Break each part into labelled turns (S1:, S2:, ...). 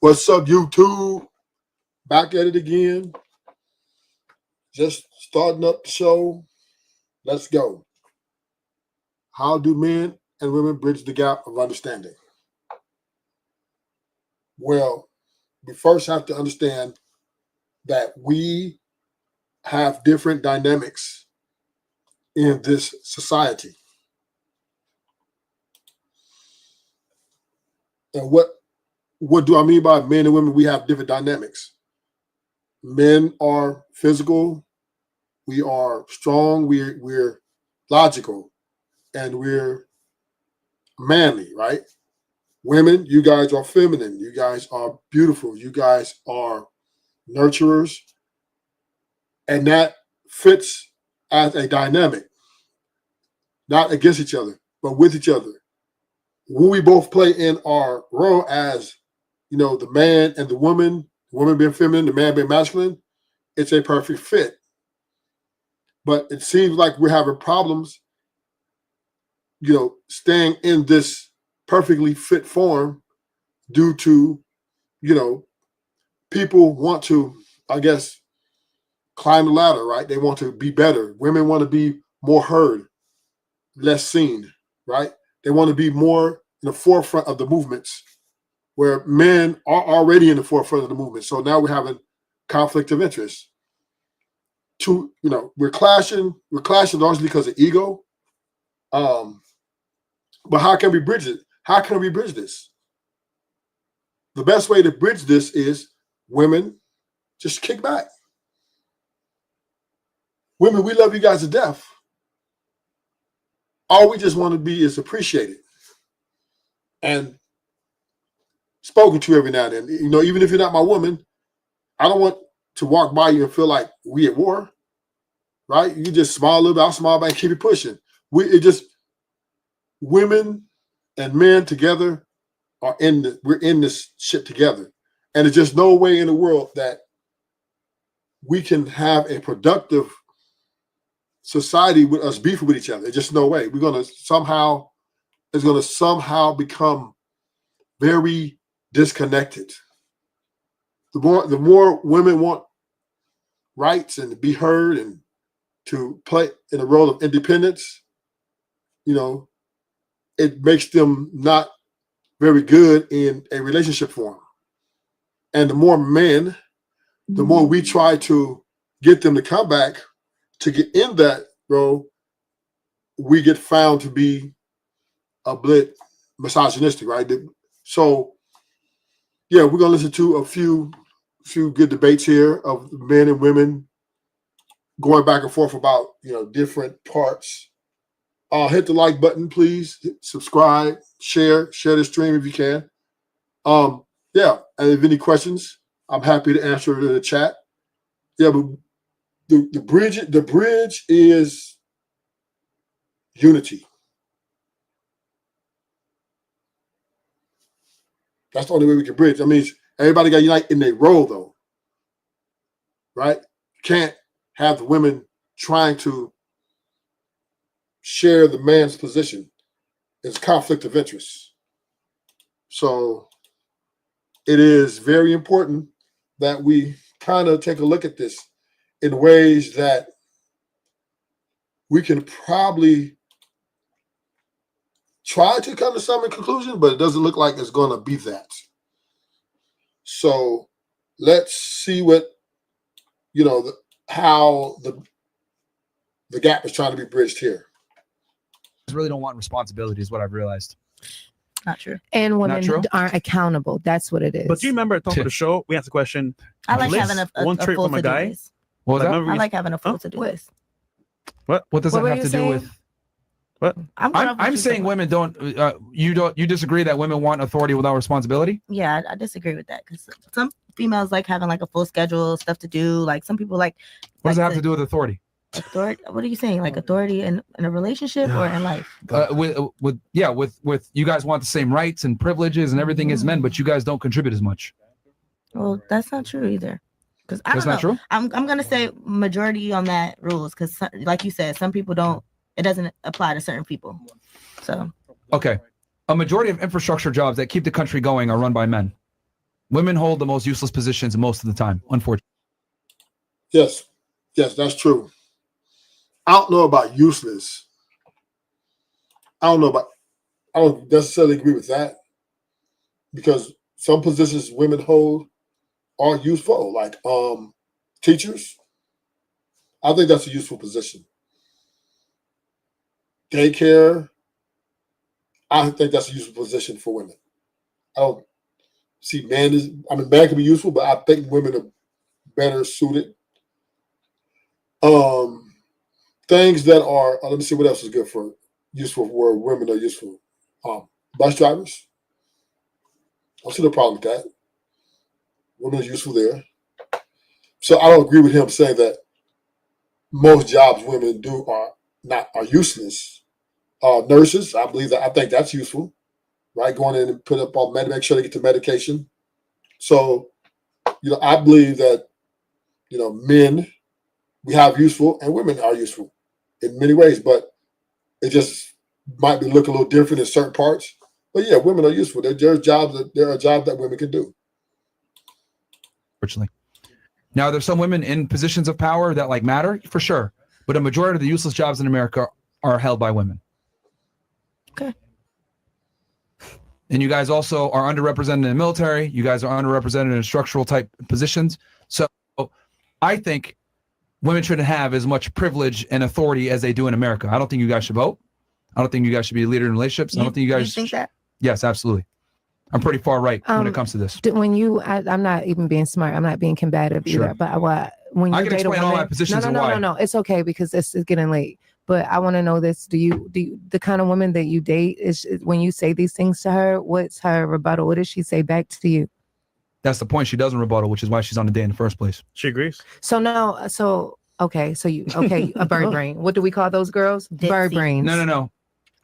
S1: What's up, YouTube? Back at it again. Just starting up the show. Let's go. How do men and women bridge the gap of understanding? Well, we first have to understand that we have different dynamics in this society. And what do I mean by men and women? We have different dynamics. Men are physical, we are strong, we're logical, and we're manly, right? Women, you guys are feminine, you guys are beautiful, you guys are nurturers, and that fits as a dynamic, not against each other, but with each other. When we both play in our role as, the man and the woman being feminine, the man being masculine, it's a perfect fit. But it seems like we're having problems, staying in this perfectly fit form due to, people want to, I guess, climb the ladder, right? They want to be better. Women want to be more heard, less seen, right? They want to be more in the forefront of the movements, where men are already in the forefront of the movement. So now we're having conflict of interest. We're clashing largely because of ego. But how can we bridge it? How can we bridge this? The best way to bridge this is women just kick back. Women, we love you guys to death. All we just want to be is appreciated and spoken to every now and then. Even if you're not my woman, I don't want to walk by you and feel like we at war, right? You just smile a little bit, I'll smile back and keep it pushing. Women and men together we're in this shit together. And there's just no way in the world that we can have a productive society with us beefing with each other. There's just no way. It's going to somehow become very disconnected. The more women want rights and to be heard and to play in the role of independence, it makes them not very good in a relationship form. And the more men, the more we try to get them to come back to get in that role, we get found to be a bit misogynistic, right? So, yeah, we're gonna listen to a few good debates here of men and women going back and forth about different parts. Hit the like button, please. Subscribe, share the stream if you can. Yeah, and if any questions, I'm happy to answer it in the chat. Yeah, but the bridge is unity. That's the only way we can bridge. I mean, everybody got to unite in their role, though, right? You can't have the women trying to share the man's position. It's conflict of interest. So it is very important that we kind of take a look at this in ways that we can probably try to come to some conclusion, but it doesn't look like it's going to be that. So let's see what, how the gap is trying to be bridged here.
S2: Really don't want responsibility is what I've realized.
S3: Not true.
S4: And women aren't accountable. That's what it is.
S5: But do you remember at the top of the show, we asked the question,
S3: I like having
S5: one trait from a guy.
S2: What was that?
S3: I like having a full to-do list.
S5: What
S2: does that have to do with?
S5: What?
S2: I'm saying women don't. You disagree that women want authority without responsibility?
S3: Yeah, I disagree with that because some females like having like a full schedule, stuff to do. Like some people like.
S2: What does that have to do with authority?
S3: Authority? What are you saying? Like authority in a relationship or in life?
S2: With you guys want the same rights and privileges and everything as men, but you guys don't contribute as much.
S3: Well, that's not true either. Because I don't know.
S2: True?
S3: I'm gonna say majority on that rules because, like you said, some people don't. It doesn't apply to certain people. So
S2: okay, a majority of infrastructure jobs that keep the country going are run by men. Women hold the most useless positions most of the time, unfortunately.
S1: Yes, that's true. I don't know about useless. I don't necessarily agree with that because some positions women hold are useful, like teachers. I think that's a useful position. Daycare, I think that's a useful position for women. I don't see man can be useful, but I think women are better suited. Things that are let me see what else is good for useful where women are useful. Bus drivers. I don't see no problem with that. Women are useful there. So I don't agree with him saying that most jobs women do are useless. Nurses, I think that's useful, right? Going in and put up all make sure they get the medication. So, I believe that, men we have useful and women are useful in many ways, but it just might be look a little different in certain parts. But yeah, women are useful. There are jobs that women can do.
S2: Unfortunately. Now, there's some women in positions of power that matter for sure, but a majority of the useless jobs in America are held by women.
S3: Okay.
S2: And you guys also are underrepresented in the military. You guys are underrepresented in structural type positions. So I think women shouldn't have as much privilege and authority as they do in America. I don't think you guys should vote. I don't think you guys should be a leader in relationships. I don't think you guys
S3: think that?
S2: Yes, absolutely. I'm pretty far right when it comes to this.
S4: When I'm not even being smart. I'm not being combative
S2: Sure.
S4: either. But when you
S2: I can
S4: date a
S2: explain all
S4: woman,
S2: my positions and why.
S4: no. It's okay because it's getting late. But I want to know this: Do you the kind of woman that you date is when you say these things to her? What's her rebuttal? What does she say back to you?
S2: That's the point. She doesn't rebuttal, which is why she's on the date in the first place.
S5: She agrees.
S4: Okay, a bird brain. What do we call those girls? Bird brains.
S2: No.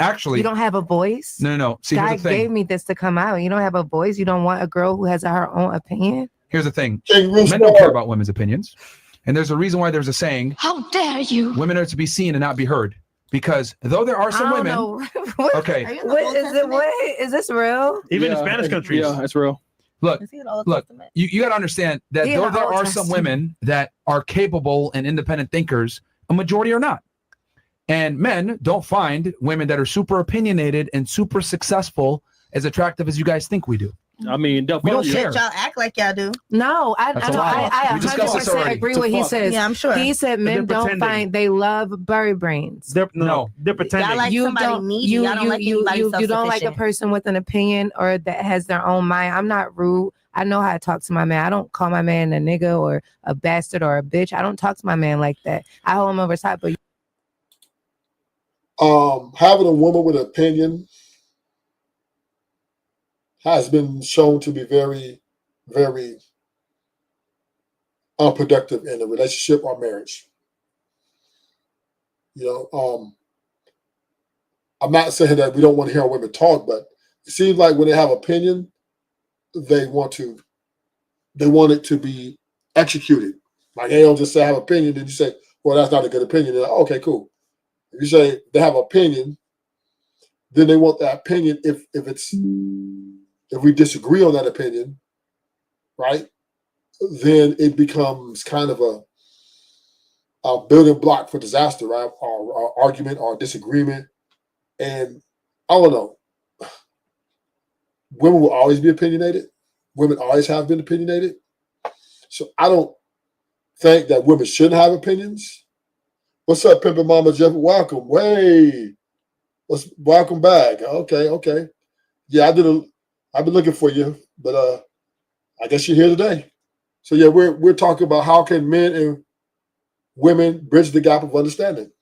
S2: Actually,
S4: you don't have a voice.
S2: No. See,
S4: God
S2: here's the thing.
S4: gave me this to come out. You don't have a voice. You don't want a girl who has her own opinion.
S2: Here's the thing. Men don't care about women's opinions. And there's a reason why there's a saying, how dare you? Women are to be seen and not be heard. Because though there are some women. Okay.
S4: What is this real?
S5: Even in Spanish countries.
S6: Yeah, it's real.
S2: Look, you got to understand that though there are some women that are capable and independent thinkers, a majority are not. And men don't find women that are super opinionated and super successful as attractive as you guys think we do.
S6: I mean,
S2: we don't care.
S3: Y'all act like y'all do.
S4: No, I
S2: 100%
S4: agree with what he says.
S3: Yeah, I'm sure.
S4: He said men don't find they love bird brains.
S5: They're pretending.
S3: Y'all like somebody needy. Y'all don't like anybody
S4: you don't like a
S3: self-sufficient.
S4: person with an opinion or that has their own mind. I'm not rude. I know how to talk to my man. I don't call my man a nigga or a bastard or a bitch. I don't talk to my man like that. I hold him over top. But
S1: having a woman with an opinion has been shown to be very, very unproductive in a relationship or marriage. I'm not saying that we don't want to hear women talk, but it seems like when they have opinion, they want it to be executed. Like they don't just say I have opinion, then you say, well, that's not a good opinion. They're like, okay, cool. If you say they have opinion, then they want that opinion if we disagree on that opinion, right? Then it becomes kind of a building block for disaster, right? Or argument or disagreement. And I don't know. Women will always be opinionated. Women always have been opinionated. So I don't think that women shouldn't have opinions. What's up, Pimpin' Mama Jeff? Welcome. Welcome back. Okay. Yeah, I've been looking for you, but I guess you're here today. So yeah, we're talking about how can men and women bridge the gap of understanding.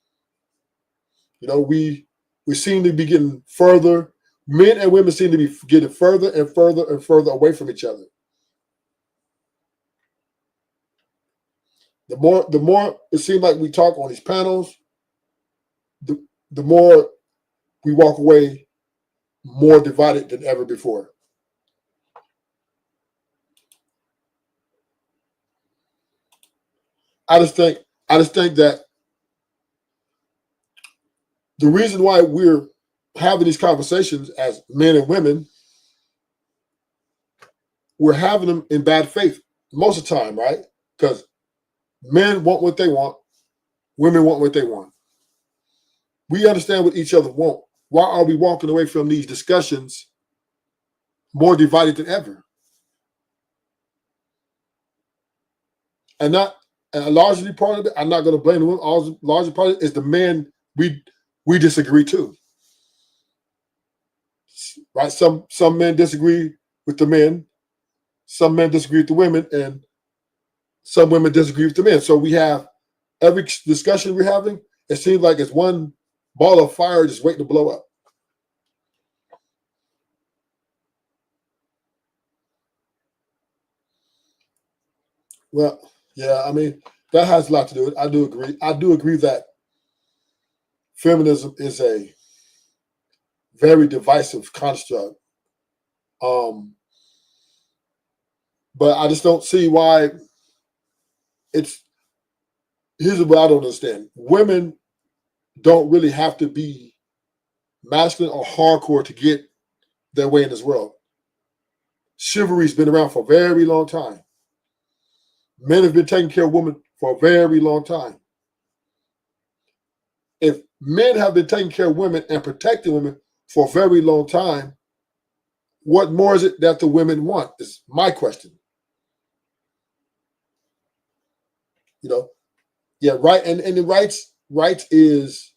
S1: We seem to be getting further. Men and women seem to be getting further and further and further away from each other. The more it seems like we talk on these panels, the more we walk away more divided than ever before. I just think that the reason why we're having these conversations as men and women we're having them in bad faith most of the time, right? Because men want what they want, women want what they want. We understand what each other want. Why are we walking away from these discussions more divided than ever? And a largely part of it, I'm not going to blame the women. Largely part of it is the men we disagree too. Right? Some men disagree with the men, some men disagree with the women, and some women disagree with the men. So we have every discussion we're having, it seems like it's one ball of fire just waiting to blow up. Well, yeah, I mean, that has a lot to do with it. I do agree. I do agree that feminism is a very divisive construct. But I just don't see why here's what I don't understand. Women don't really have to be masculine or hardcore to get their way in this world. Chivalry's been around for a very long time. Men have been taking care of women for a very long time. If men have been taking care of women and protecting women for a very long time, what more is it that the women want? Is my question. Yeah, right. And the rights is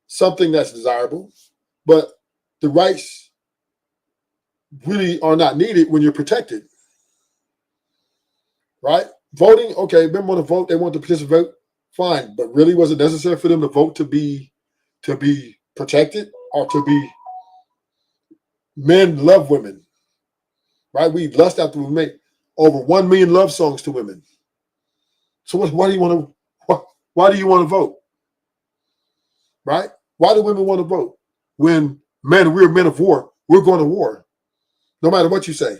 S1: something that's desirable, but the rights really are not needed when you're protected. Right? Voting, okay, men want to vote, they want to participate, fine. But really, was it necessary for them to vote to be protected or to be? Men love women, right? We lust after we make over 1 million love songs to women. So why do you want to vote? Right? Why do women want to vote? When we're men of war, we're going to war. No matter what you say.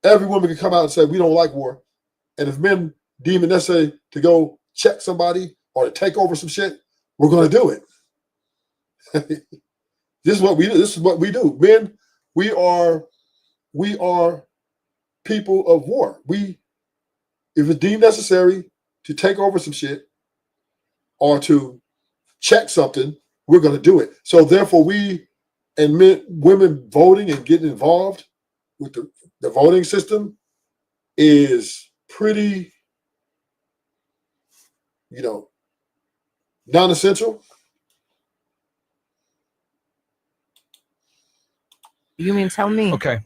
S1: Every woman can come out and say, we don't like war. And if men deem it necessary to go check somebody or to take over some shit, we're going to do it. This is what we do. This is what we do. Men, we are people of war. If it's deemed necessary to take over some shit or to check something, we're going to do it. So therefore, women voting and getting involved with the voting system is pretty, non-essential.
S4: You mean tell me?
S2: Okay.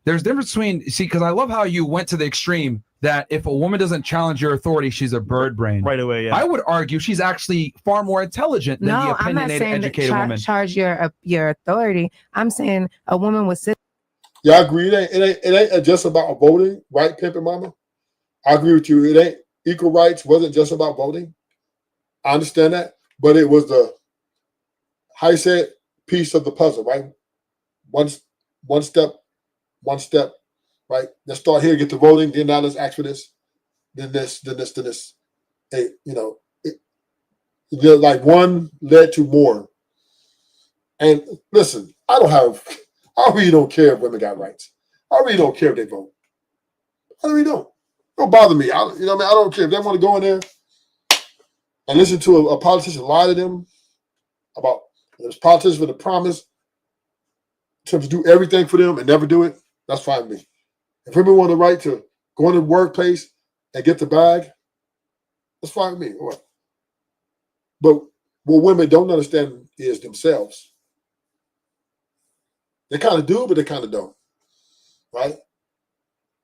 S2: There's a difference between, because I love how you went to the extreme that if a woman doesn't challenge your authority, she's a bird brain.
S5: Right away, yeah.
S2: I would argue she's actually far more intelligent than the
S4: No, I'm not
S2: opinionated,
S4: saying
S2: educated woman.
S4: charge your authority. I'm saying a woman with
S1: Yeah, I agree. It ain't just about voting, right, Pimpin' Mama? I agree with you. It ain't equal rights, wasn't just about voting. I understand that, but it was the, how you say it, piece of the puzzle, right? One step, right? Let's start here, get the voting, then now let's ask for this, then this. Hey, like one led to more. And listen, I really don't care if women got rights. I really don't care if they vote. I really don't. It don't bother me. I don't care if they want to go in there and listen to a politician lie to them about there's politicians with a promise to do everything for them and never do it. That's fine with me. If women want the right to go into the workplace and get the bag, that's fine with me. But what women don't understand is themselves. They kind of do, but they kind of don't. Right?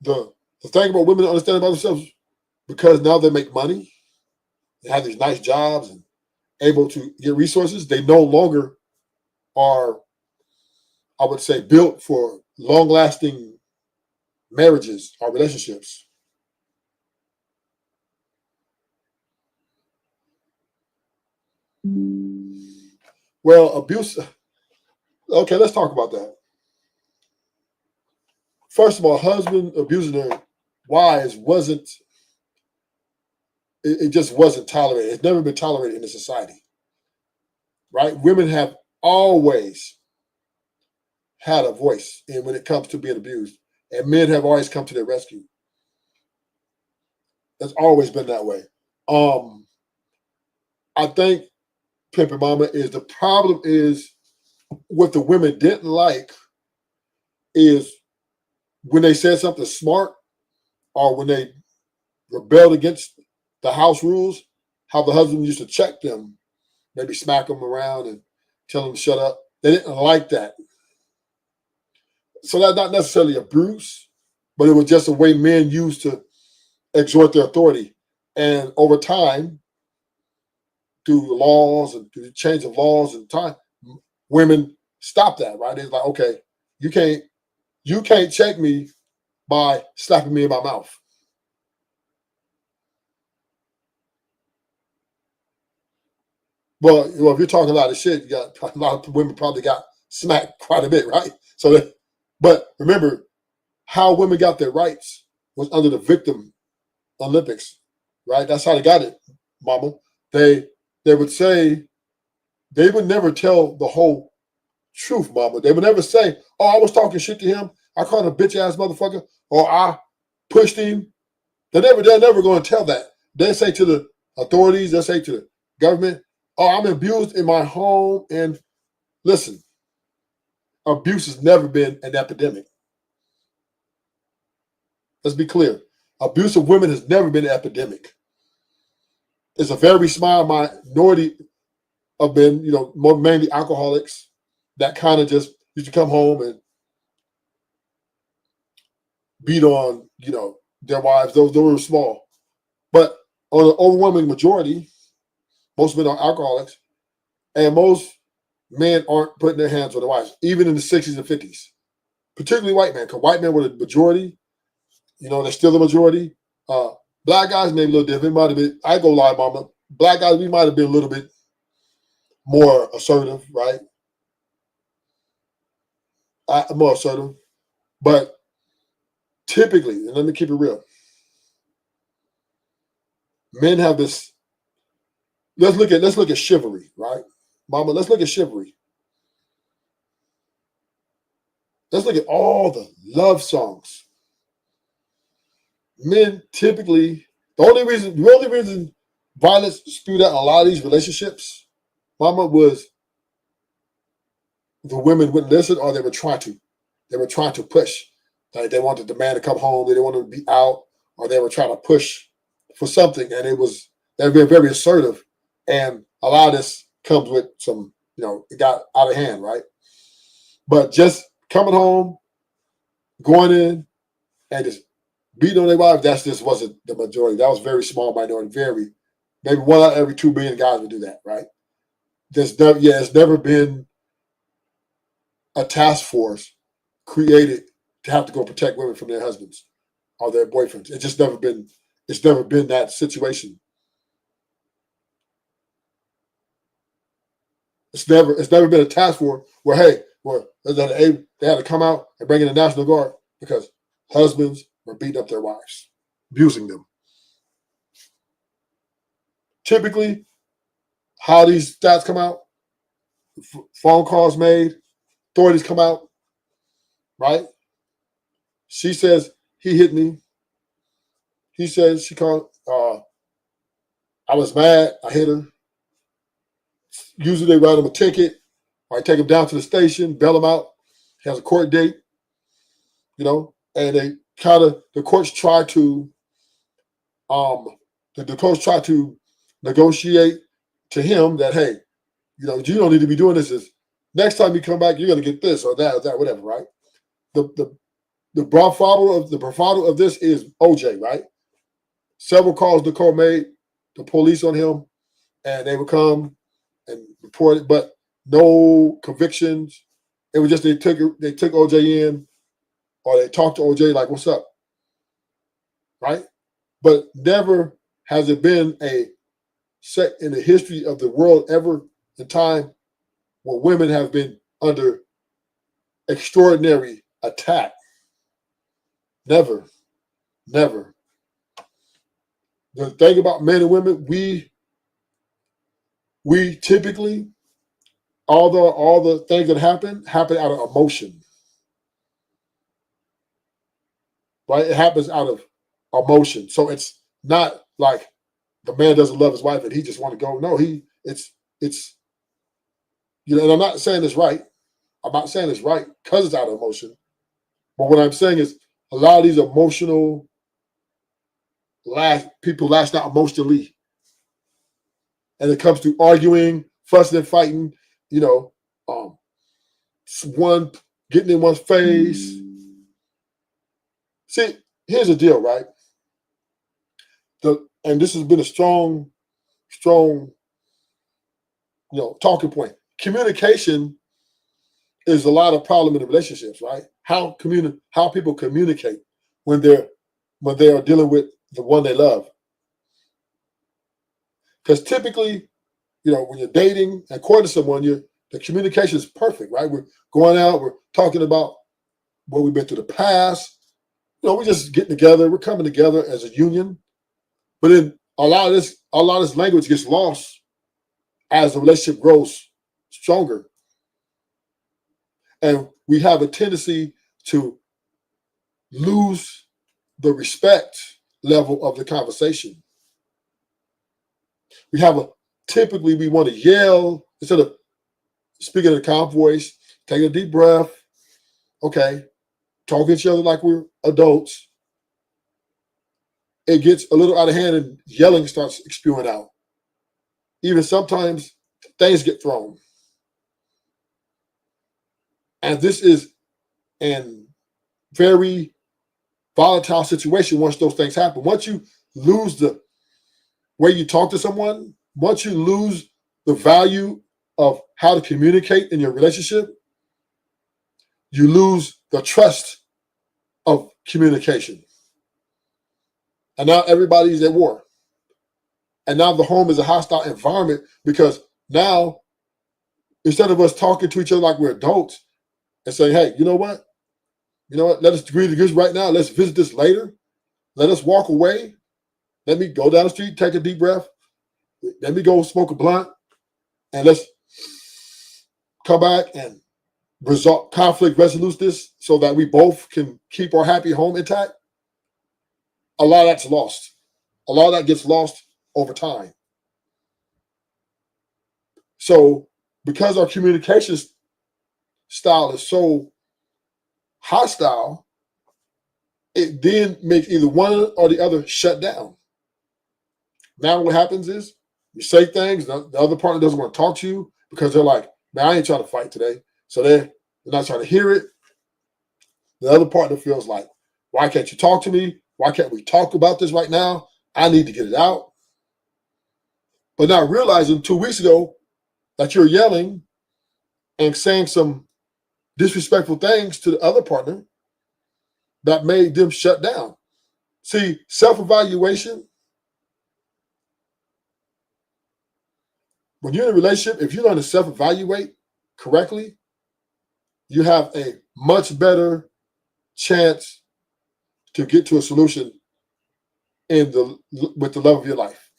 S1: The thing about women understanding about themselves, because now they make money, they have these nice jobs and able to get resources, they no longer are, I would say, built for long-lasting marriages or relationships. Well, abuse. Okay, let's talk about that. First of all, husband abusing their wives it just wasn't tolerated. It's never been tolerated in the society, right? Women have always had a voice when it comes to being abused. and men have always come to their rescue. That's always been that way. I think Pimpin' Mama is the problem is what the women didn't like is when they said something smart or when they rebelled against the house rules, how the husband used to check them, maybe smack them around and tell them to shut up. They didn't like that. So that's not necessarily abuse, but it was just a way men used to exhort their authority. And over time, through laws and through the change of laws and time, women stop that, right? It's like, okay, you can't check me by slapping me in my mouth. Well, if you're talking a lot of shit, you got a lot of women probably got smacked quite a bit, right? So, but remember, how women got their rights was under the victim Olympics, right? That's how they got it, mama. They would say, they would never tell the whole truth, mama. They would never say, oh, I was talking shit to him. I called him a bitch ass motherfucker, or I pushed him. They're never going to tell that. They say to the authorities, they say to the government, oh, I'm abused in my home. And listen, abuse has never been an epidemic. Let's be clear. Abuse of women has never been an epidemic. It's a very small minority of men, mainly alcoholics, that kind of just used to come home and beat on, their wives. Those were small. But on the overwhelming majority, most men are alcoholics, and most men aren't putting their hands on their wives, even in the 60s and 50s, particularly white men, because white men were the majority. They're still the majority. Black guys maybe a little different. Might have been, I go lie, mama. Black guys, we might have been a little bit more assertive, right? More assertive. But typically, and let me keep it real, men have this. Let's look at chivalry, right? Mama, let's look at chivalry. Let's look at all the love songs. Men typically, the only reason violence spewed out in a lot of these relationships, mama, was the women wouldn't listen, or they were trying to push. Like they wanted the man to come home, they didn't want him to be out, or they were trying to push for something, and they were being very assertive. And a lot of this comes with some, it got out of hand, right? But just coming home, going in, and just beating on their wives, that just wasn't the majority. That was very small minority, maybe 1 out of every 2 million guys would do that, right? It's never been a task force created to have to go protect women from their husbands or their boyfriends. It's never been that situation. It's never been a task force where they had to come out and bring in the National Guard because husbands were beating up their wives, abusing them. Typically, how these stats come out, phone calls made, authorities come out, right? She says, he hit me. He says, she called, I was mad, I hit her. Usually they write him a ticket, or I take him down to the station, bail him out. He has a court date, and the courts try to, the courts try to negotiate to him that, hey, you don't need to be doing this. Next time you come back, you're going to get this or that, whatever, right? The bravado of this is OJ, right? Several calls Nicole made, the police on him, and they would come and report it, but no convictions. It was just they took OJ in, or they talked to OJ like, "What's up?" Right? But never has it been a set in the history of the world ever in time where women have been under extraordinary attack. Never. The thing about men and women, we typically, all the things that happen out of emotion. right? It happens out of emotion. So it's not like the man doesn't love his wife and he just want to go. No, it's and I'm not saying it's right. I'm not saying it's right because it's out of emotion. But what I'm saying is a lot of these emotional people lash out emotionally. And it comes to arguing, fussing and fighting, one getting in one's face. See, here's the deal, right? And this has been a strong, talking point. Communication is a lot of problem in the relationships, right? How people communicate when they are dealing with the one they love. Because typically, when you're dating and courting someone, the communication is perfect, right? We're going out, we're talking about what we've been through the past. We're just getting together, we're coming together as a union. But then a lot of this language gets lost as the relationship grows stronger. And we have a tendency to lose the respect level of the conversation. Typically we want to yell instead of speaking in a calm voice, taking a deep breath, okay, talking to each other like we're adults. It gets a little out of hand and yelling starts spewing out. Even sometimes things get thrown. And this is a very volatile situation once those things happen. Once you lose the way you talk to someone, once you lose the value of how to communicate in your relationship, you lose the trust of communication. And now everybody's at war. And now the home is a hostile environment because now, instead of us talking to each other like we're adults and saying, hey, you know what? Let us agree to this right now. Let's visit this later. Let us walk away. Let me go down the street, take a deep breath. Let me go smoke a blunt. And let's come back and resolve conflict, resolve this so that we both can keep our happy home intact. A lot of that's lost. A lot of that gets lost over time. So because our communication style is so hostile, it then makes either one or the other shut down. Now what happens is you say things, the other partner doesn't want to talk to you because they're like, man, I ain't trying to fight today. So they're not trying to hear it. The other partner feels like, why can't you talk to me? Why can't we talk about this right now? I need to get it out. But not realizing 2 weeks ago that you're yelling and saying some disrespectful things to the other partner that made them shut down. See, self-evaluation, when you're in a relationship, if you learn to self-evaluate correctly, you have a much better chance to get to a solution with the love of your life.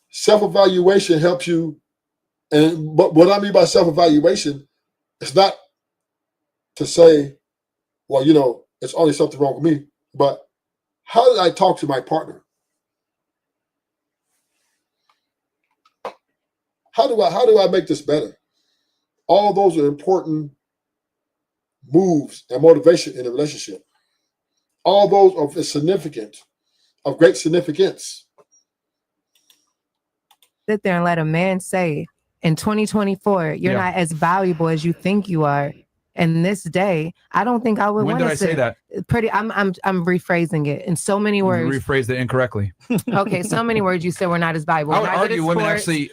S1: Self-evaluation helps you, but what I mean by self-evaluation is not to say, well, it's only something wrong with me, but how did I talk to my partner? How do I make this better? All those are important moves and motivation in a relationship. All those are of great significance.
S4: Sit there and let a man say, in 2024, you're not as valuable as you think you are. And this day, I don't think I would want to.
S2: When did I say that?
S4: I'm rephrasing it in so many words.
S2: You rephrased it incorrectly.
S4: Okay, so many words. You said we're not as valuable.
S2: I would argue women actually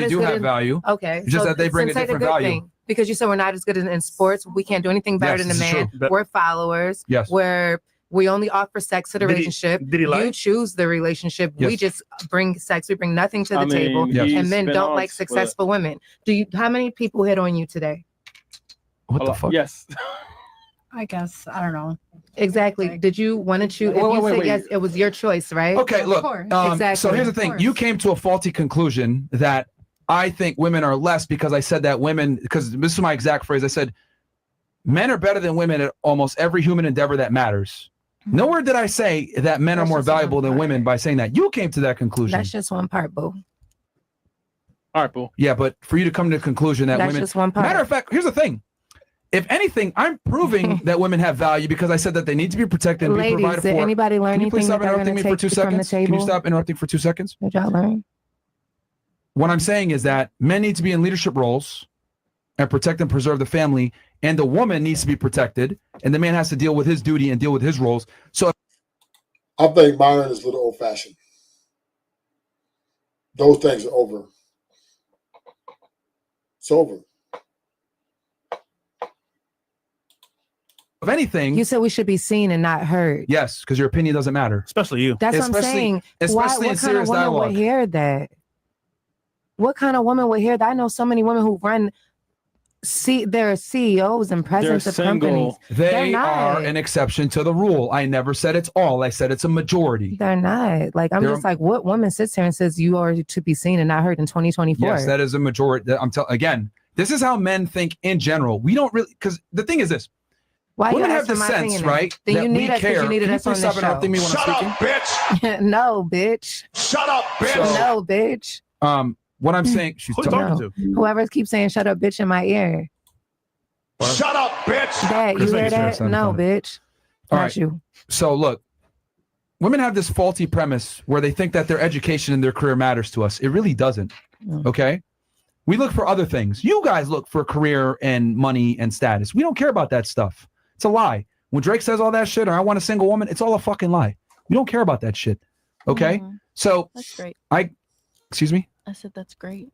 S2: do have value.
S4: Okay,
S2: just that they bring a different value.
S4: Thing, because you said we're not as good in sports. We can't do anything better than a man. We're followers.
S2: Yes.
S4: We only offer sex to the relationship. You choose the relationship.
S2: Yes.
S4: We just bring sex. We bring nothing to the table.
S2: Yes.
S4: And men don't like successful women. How many people hit on you today?
S2: What the fuck?
S5: Yes.
S6: I guess. I don't know.
S4: Exactly. Did you want to choose? If you said yes, it was your choice, right?
S2: Okay, look.
S4: Exactly.
S2: So here's the thing. You came to a faulty conclusion that I think women are less because I said that women, because this is my exact phrase. I said, Men are better than women at almost every human endeavor that matters. Nowhere did I say that men are
S4: That's
S2: more
S4: just one
S2: valuable than
S4: part.
S2: women by saying that. You came to that conclusion.
S4: That's just one part, boo.
S5: All right, boo.
S2: Yeah, but for you to come to the conclusion that
S4: That's
S2: women.
S4: just one part.
S2: Matter of fact, here's the thing. If anything, I'm proving that women have value because I said that they need to be protected and be
S4: Ladies,
S2: provided
S4: did
S2: for.
S4: anybody learn
S2: Can you please
S4: anything
S2: stop
S4: that they're
S2: interrupting
S4: going
S2: me
S4: to
S2: for 2
S4: take from the
S2: seconds? Can you
S4: table?
S2: stop interrupting for 2 seconds?
S4: Did y'all learn?
S2: What I'm saying is that men need to be in leadership roles and protect and preserve the family, and the woman needs to be protected, and the man has to deal with his duty and deal with his roles. So
S1: I think Myron is a little old fashioned. Those things are over. It's over.
S2: if anything,
S4: You said we should be seen and not heard.
S2: yes, because your opinion doesn't matter.
S5: Especially you.
S4: That's what I'm
S2: Especially-
S4: saying.
S2: especially
S4: Why,
S2: in
S4: what kind of
S2: serious
S4: woman
S2: dialogue.
S4: would hear that? What kind of woman would hear that? I know so many women who run. They're CEOs and
S5: They're
S4: presidents of companies.
S5: single.
S2: They
S4: They're not.
S2: are an exception to the rule. I never said it's all. I said it's a majority.
S4: They're not. Like, I'm
S2: They're-
S4: just like, what woman sits here and says you are to be seen and not heard in 2024?
S2: Yes, that is a majority. I'm telling again. This is how men think in general. We don't really, because the thing is this:
S4: Why you
S2: women have
S4: asking
S2: the
S4: my
S2: sense,
S4: opinion?
S2: right?
S4: Then
S2: that
S4: you
S2: we
S4: need us 'cause
S2: care.
S4: you needed
S2: Can you
S4: us on
S2: please
S4: this
S2: stop interrupting me when
S7: Shut
S2: I'm speaking?
S7: up, bitch!
S4: No, bitch.
S7: Shut up, bitch!
S2: So-
S4: No, bitch.
S2: What I'm saying, she's
S5: Who's
S2: talking.
S5: talking to?
S4: Whoever keeps saying "shut up, bitch" in my ear.
S7: Shut up, bitch!
S4: Dad,
S2: Chris,
S4: you hear
S2: make sure
S4: that?
S2: it's not
S4: No,
S2: funny.
S4: bitch.
S2: All
S4: Not
S2: right.
S4: you.
S2: So look, women have this faulty premise where they think that their education and their career matters to us. It really doesn't.
S4: Mm.
S2: Okay. We look for other things. You guys look for career and money and status. We don't care about that stuff. It's a lie. When Drake says all that shit, or I want a single woman, it's all a fucking lie. We don't care about that shit. Okay.
S8: Mhm.
S2: So,
S8: That's great.
S2: excuse me.
S8: I said that's great.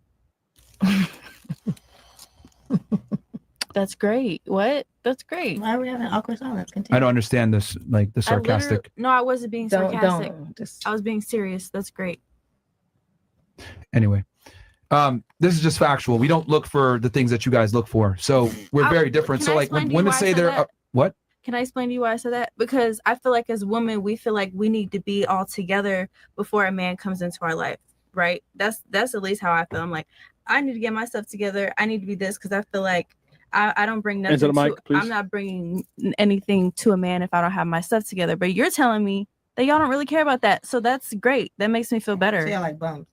S8: That's great. What? That's great.
S3: Why are we having awkward silence?
S2: I
S3: Continue.
S2: don't understand this, like the
S8: I literally-
S2: sarcastic.
S8: No, I wasn't being
S4: Don't
S8: sarcastic.
S4: just.
S8: I was being serious. That's great.
S2: Anyway, this is just factual. We don't look for the things that you guys look for. So we're
S8: I-
S2: very different.
S8: can
S2: So
S8: I
S2: like
S8: explain
S2: when
S8: to you
S2: women
S8: why I
S2: say
S8: said
S2: they're
S8: that?
S2: what?
S8: Can I explain to you why I said that? Because I feel like as women, we feel like we need to be all together before a man comes into our life, right? That's at least how I feel. I'm like, I need to get myself together. I need to be this because I feel like I don't bring nothing.
S5: Answer the mic, please.
S8: I'm not bringing anything to a man if I don't have my stuff together. But you're telling me that y'all don't really care about that, so that's great. That makes me feel better.
S3: So y'all like bums.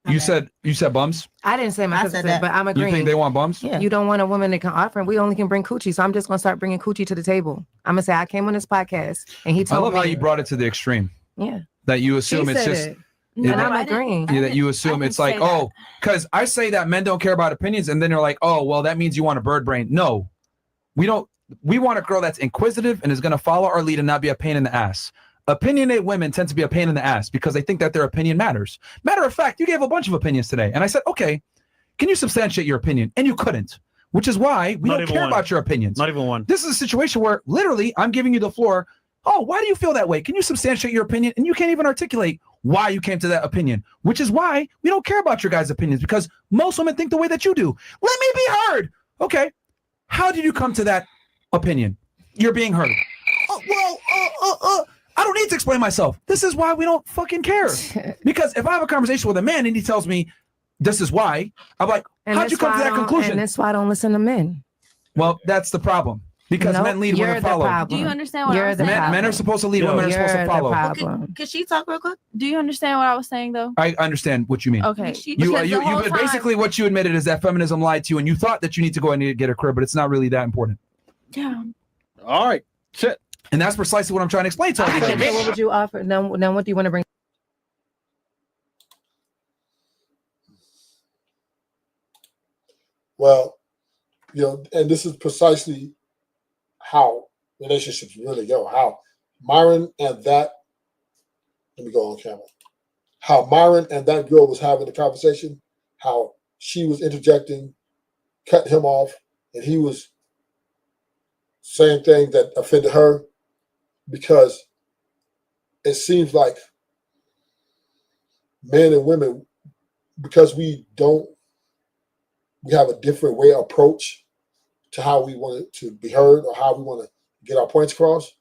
S2: You said bums?
S4: I didn't say my
S3: I
S4: sister
S3: said
S4: said,
S3: that.
S4: but I'm
S2: You
S4: agreeing.
S2: think they want bums?
S3: Yeah.
S4: You don't want a woman that can offer, and we only can bring coochie. So I'm just gonna start bringing coochie to the table. I'm gonna say I came on this podcast, and he
S2: I
S4: told
S2: love
S4: me.
S2: how you brought it to the extreme.
S4: Yeah,
S2: That you
S4: she
S2: assume it's
S4: said
S2: just
S4: it.
S2: Yeah,
S4: and
S2: that-
S4: I'm
S8: I didn't-
S4: agreeing.
S8: I
S2: that you
S8: didn't-
S2: assume
S8: I
S2: it's
S8: didn't
S2: like,
S8: say that.
S2: oh, because I say that men don't care about opinions, and then they're like, oh, well, that means you want a bird brain. No, we don't. We want a girl that's inquisitive and is going to follow our lead and not be a pain in the ass. Opinionated women tend to be a pain in the ass because they think that their opinion matters. Matter of fact, you gave a bunch of opinions today, and I said, okay, can you substantiate your opinion? And you couldn't, which is why we
S5: Not
S2: don't
S5: even
S2: care
S5: one.
S2: about your opinions.
S5: Not even one.
S2: This is a situation where literally I'm giving you the floor. Oh, why do you feel that way? Can you substantiate your opinion? And you can't even articulate why you came to that opinion, which is why we don't care about your guys' opinions because most women think the way that you do. Let me be heard. Okay. How did you come to that opinion? You're being heard. I don't need to explain myself. This is why we don't fucking care. Because if I have a conversation with a man and he tells me this is why, I'm like,
S4: And
S2: how'd you
S4: that's
S2: come to
S4: why I
S2: that
S4: don't-
S2: conclusion?
S4: And that's why I don't listen to men.
S2: Well, that's the problem. Because
S4: Nope,
S2: men lead,
S4: you're
S2: women
S4: the
S2: follow.
S4: problem.
S8: Do you understand what
S4: You're
S8: I was
S4: the
S8: saying?
S2: Men are supposed to lead,
S5: Yo,
S2: women are supposed to
S4: You're the
S2: follow.
S4: problem.
S3: Could she talk real quick?
S8: Do you understand what I was saying though?
S2: I understand what you mean.
S8: Okay.
S3: She-
S2: You,
S8: Because the whole time-
S2: basically what you admitted is that feminism lied to you, and you thought that you need to go and get a career, but it's not really that important.
S8: Yeah.
S5: All right. Shit.
S2: And that's precisely what I'm trying to explain to all you
S4: So
S2: guys.
S4: what would you offer? Now what do you want to bring?
S1: Well, and this is precisely how relationships really go. How Myron and that, let me go on camera. How Myron and that girl was having the conversation, how she was interjecting, cutting him off, and he was saying things that offended her because it seems like men and women, because we have a different way of approach to how we want it to be heard or how we want to get our points across.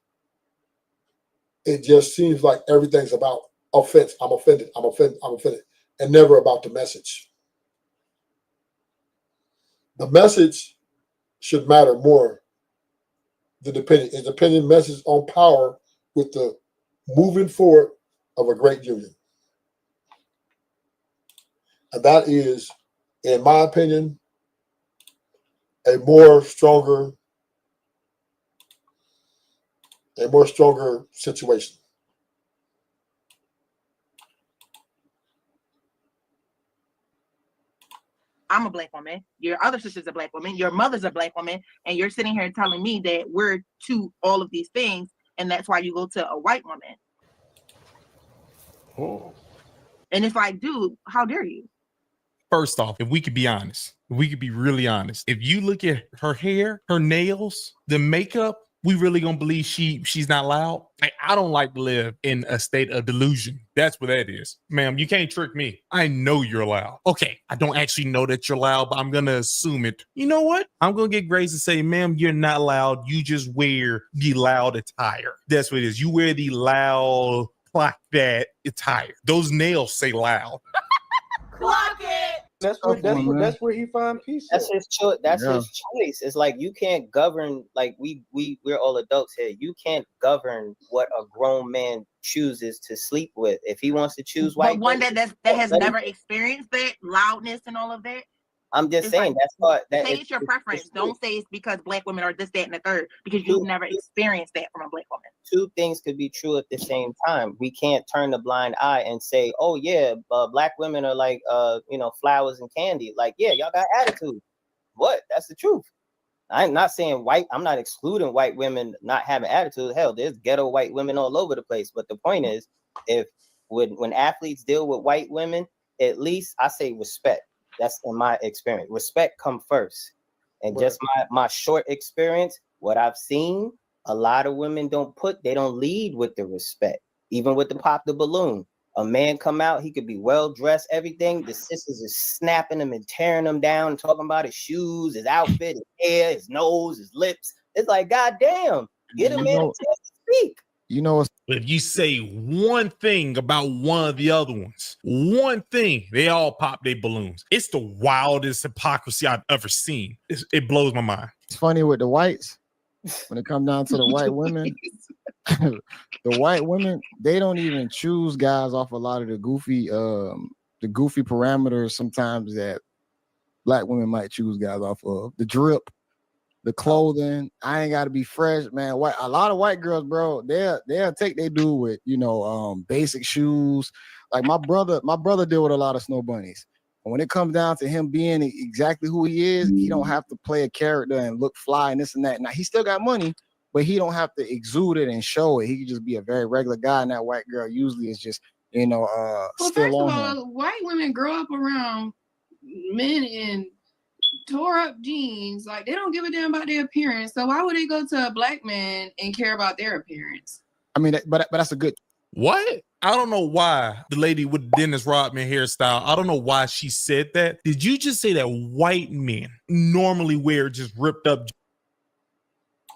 S1: It just seems like everything's about offense. I'm offended. I'm offended. I'm offended. And never about the message. The message should matter more than opinion. His opinion messes on power with the moving forward of a great union. And that is, in my opinion, a more stronger situation.
S9: I'm a black woman. Your other sister's a black woman. Your mother's a black woman. And you're sitting here telling me that we're to all of these things. And that's why you go to a white woman.
S10: Oh.
S9: And it's like, dude, how dare you?
S10: First off, if we could be honest, if we could be really honest, if you look at her hair, her nails, the makeup, we really gonna believe she's not loud? Like, I don't like to live in a state of delusion. That's what that is. Ma'am, you can't trick me. I know you're loud. Okay, I don't actually know that you're loud, but I'm gonna assume it. You know what? I'm gonna get Grace to say, ma'am, you're not loud. You just wear the loud attire. That's what it is. You wear the loud clock that attire. Those nails say loud.
S9: Clock it.
S11: That's where he find peace.
S12: That's his choice. That's his choice. It's like you can't govern. Like we're all adults here. You can't govern what a grown man chooses to sleep with. If he wants to choose white,
S9: but one that has never experienced that loudness and all of that.
S12: I'm just saying,
S9: like,
S12: that's what. That
S9: say it's your preference. Don't say it's because black women are this, that, and the third, because you've never experienced that from a black woman.
S12: Two things could be true at the same time. We can't turn the blind eye and say, oh yeah, black women are like flowers and candy. Like, yeah, y'all got attitude. What? That's the truth. I'm not saying I'm not excluding white women not having attitude. Hell, there's ghetto white women all over the place. But the point is, when athletes deal with white women, at least I say respect. That's in my experience. Respect come first. And just my short experience, what I've seen, a lot of women don't lead with the respect. Even with the pop the balloon. A man come out, he could be well dressed, everything. The sisters is snapping him and tearing him down, talking about his shoes, his outfit, his hair, his nose, his lips. It's like, God damn, get a man a chance to speak.
S10: You know, if you say one thing about one of the other ones, one thing, they all pop their balloons. It's the wildest hypocrisy I've ever seen. It blows my mind.
S11: It's funny with the whites. When it comes down to the white women, the white women, they don't even choose guys off a lot of the goofy parameters sometimes that black women might choose guys off of. The drip, the clothing. I ain't got to be fresh, man. A lot of white girls, bro, they'll take they do with basic shoes. Like my brother deal with a lot of snow bunnies. And when it comes down to him being exactly who he is, he don't have to play a character and look fly and this and that. Now he still got money, but he don't have to exude it and show it. He can just be a very regular guy. And that white girl usually is just
S13: well,
S11: still
S13: first
S11: on
S13: of all,
S11: him.
S13: white women grow up around men in tore up jeans. Like, they don't give a damn about their appearance. So why would they go to a black man and care about their appearance?
S11: I mean, but that's a good.
S10: What? I don't know why the lady with Dennis Rodman hairstyle, I don't know why she said that. Did you just say that white men normally wear just ripped up?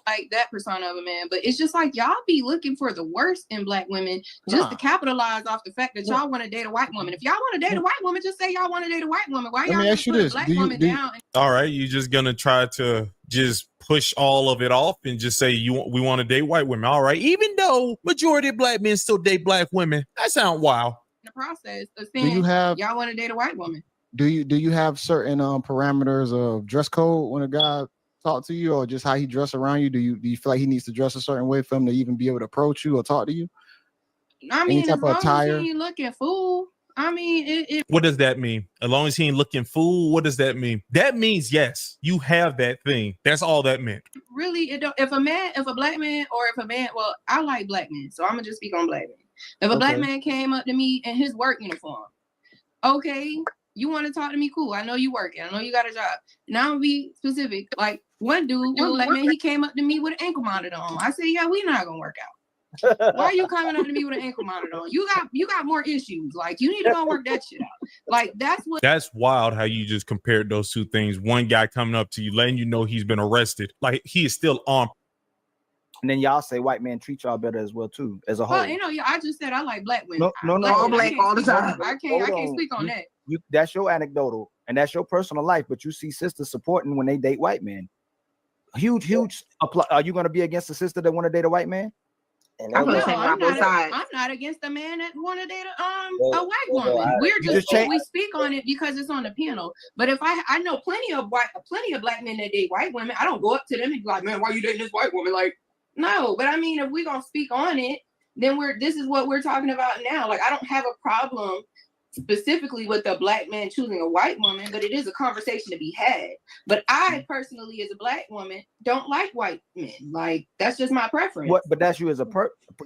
S13: Like that persona of a man, but it's just like y'all be looking for the worst in black women just to capitalize off the fact that y'all want to date a white woman. If y'all want to date a white woman, just say y'all want to date a white woman. Why y'all just put a black woman down?
S10: All right, you just gonna try to just push all of it off and just say we want to date white women. All right, even though majority of black men still date black women, that sounds wild.
S13: The process of saying y'all want to date a white woman.
S11: Do you have certain parameters of dress code when a guy talk to you, or just how he dress around you? Do you feel like he needs to dress a certain way for him to even be able to approach you or talk to you?
S13: I mean, as long as he ain't looking fool. I mean,
S10: what does that mean? As long as he ain't looking fool, what does that mean? That means yes, you have that thing. That's all that meant.
S13: Really, it don't. If a black man, or if a man, well, I like black men, so I'm gonna just speak on black men. If a black man came up to me in his work uniform, okay, you want to talk to me? Cool. I know you working. I know you got a job. Now I'm gonna be specific. Like one dude, black man, he came up to me with an ankle monitor on. I said, yeah, we not gonna work out. Why are you coming up to me with an ankle monitor on? You got more issues. Like, you need to go work that shit out. Like, that's
S10: wild how you just compared those two things. One guy coming up to you, letting you know he's been arrested. Like, he is still on.
S14: And then y'all say white men treat y'all better as well too, as a whole.
S13: Well, I just said I like black women.
S14: No,
S13: all black all the time. I can't speak on that.
S14: That's your anecdotal and that's your personal life, but you see sisters supporting when they date white men. Huge. Are you gonna be against a sister that want to date a white man?
S12: And
S9: I'm
S12: then
S9: gonna
S12: look,
S9: say on both sides.
S13: I'm not against a man that want to date a white
S12: well,
S13: woman. We're
S14: You
S13: just
S14: just
S13: we speak on it because it's on the panel. But if I know plenty of black men that date white women, I don't go up to them and be like, man, why are you dating this white woman? Like, no. But I mean, if we're gonna speak on it, then this is what we're talking about now. Like, I don't have a problem specifically with a black man choosing a white woman, but it is a conversation to be had. But I personally, as a black woman, don't like white men. Like, that's just my preference.
S14: But that's you as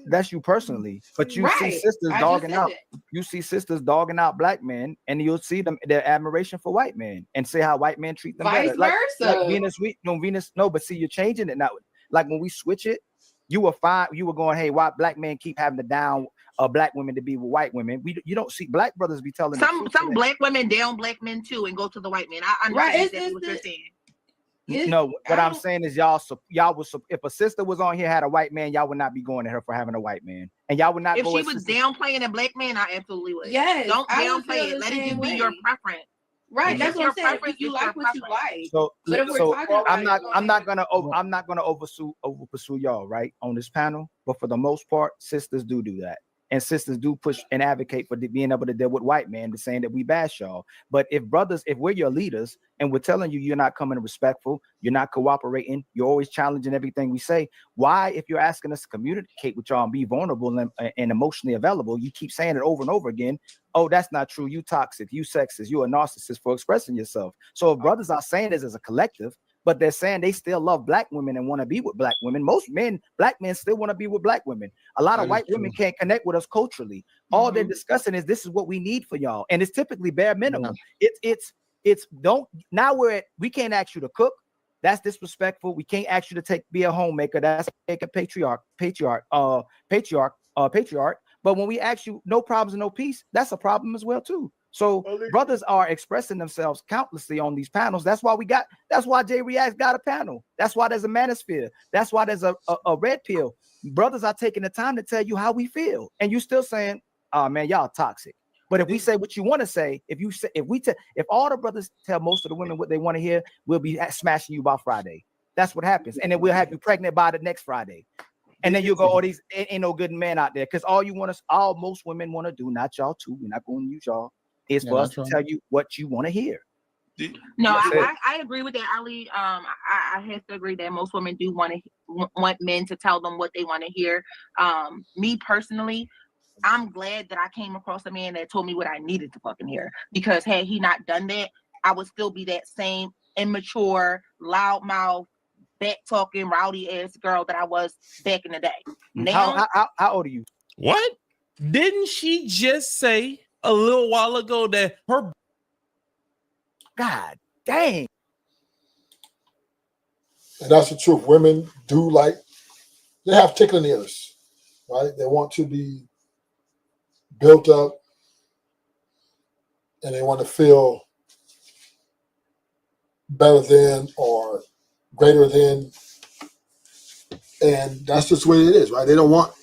S14: that's you personally. But you see
S13: Right.
S14: sisters
S13: I just
S14: dogging
S13: said
S14: out.
S13: that.
S14: You see sisters dogging out black men, and you'll see their admiration for white men, and say how white men treat them
S13: Vice
S14: better. Like
S13: versa.
S14: Venus. No, but see, you're changing it now. Like when we switch it, you were fine. You were going, hey, why black men keep having to down black women to be with white women? You don't see black brothers be telling
S9: Some black women down black men too and go to the white men. I understand
S13: Right,
S9: exactly what you're saying.
S14: No, what I'm saying is y'all was if a sister was on here had a white man, y'all would not be going to her for having a white man, and y'all would not.
S9: If
S14: go
S9: she
S14: as
S9: was
S14: sisters.
S9: downplaying a black man, I absolutely would.
S13: Yes,
S9: Don't
S13: I would
S9: downplay
S13: feel
S9: it.
S13: the
S9: Let it
S13: same
S9: just be your
S13: way.
S9: preference.
S13: Right,
S9: If
S13: that's
S9: it's
S13: what
S9: your
S13: I'm saying.
S9: preference,
S13: If you
S9: it's your
S13: like what you
S9: preference.
S13: like.
S14: So,
S13: But if we're talking about
S14: I'm not
S13: it,
S14: gonna over pursue y'all right on this panel, but for the most part, sisters do that, and sisters do push and advocate for being able to deal with white men, saying that we bash y'all. But if we're your leaders and we're telling you you're not coming respectful, you're not cooperating, you're always challenging everything we say. Why, if you're asking us to communicate with y'all and be vulnerable and emotionally available, you keep saying it over and over again? Oh, that's not true. You toxic, you sexist, you a narcissist for expressing yourself. So if brothers are saying this as a collective, but they're saying they still love black women and want to be with black women. Most black men still want to be with black women. A lot of white women can't connect with us culturally. All they're discussing is this is what we need for y'all. And it's typically bare minimum. We can't ask you to cook. That's disrespectful. We can't ask you to be a homemaker. That's a patriarch. But when we ask you no problems and no peace, that's a problem as well too. So brothers are expressing themselves countlessly on these panels. That's why J Reacts got a panel. That's why there's a manosphere. That's why there's a red pill. Brothers are taking the time to tell you how we feel, and you still saying, "Oh man, y'all toxic." But if we say what you want to say, if all the brothers tell most of the women what they want to hear, we'll be smashing you by Friday. That's what happens, and then we'll have you pregnant by the next Friday. And then you go, oh, these ain't no good men out there. Because most women want to do, not y'all too, we're not going to use y'all, is for us to tell you what you want to hear.
S9: No, I agree with that, Ali. I have to agree that most women do want men to tell them what they want to hear. Me personally, I'm glad that I came across a man that told me what I needed to fucking hear. Because had he not done that, I would still be that same immature, loudmouth, back talking, rowdy ass girl that I was back in the day. Now,
S14: how old are you?
S10: What? Didn't she just say a little while ago that her
S14: God dang.
S1: And that's the truth. Women do they have tickling ears, right? They want to be built up and they want to feel better than or greater than, and that's just the way it is, right? They don't want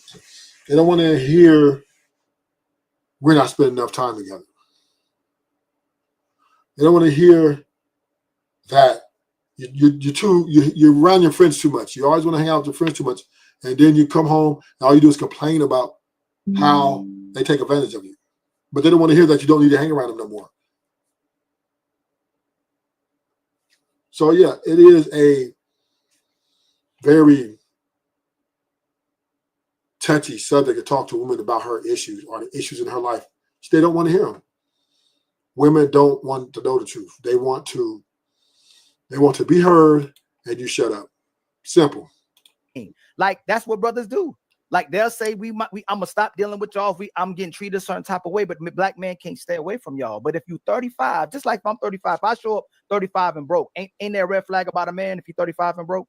S1: to hear we're not spending enough time together. They don't want to hear that you're around your friends too much. You always want to hang out with your friends too much, and then you come home and all you do is complain about how they take advantage of you. But they don't want to hear that you don't need to hang around them no more. So yeah, it is a very touchy subject to talk to a woman about her issues or the issues in her life. They don't want to hear them. Women don't want to know the truth. They want to be heard, and you shut up. Simple.
S14: Like that's what brothers do. Like they'll say I'm gonna stop dealing with y'all if I'm getting treated a certain type of way, but black men can't stay away from y'all. But if you 35, just like if I'm 35, if I show up 35 and broke, ain't there a red flag about a man if you're 35 and broke?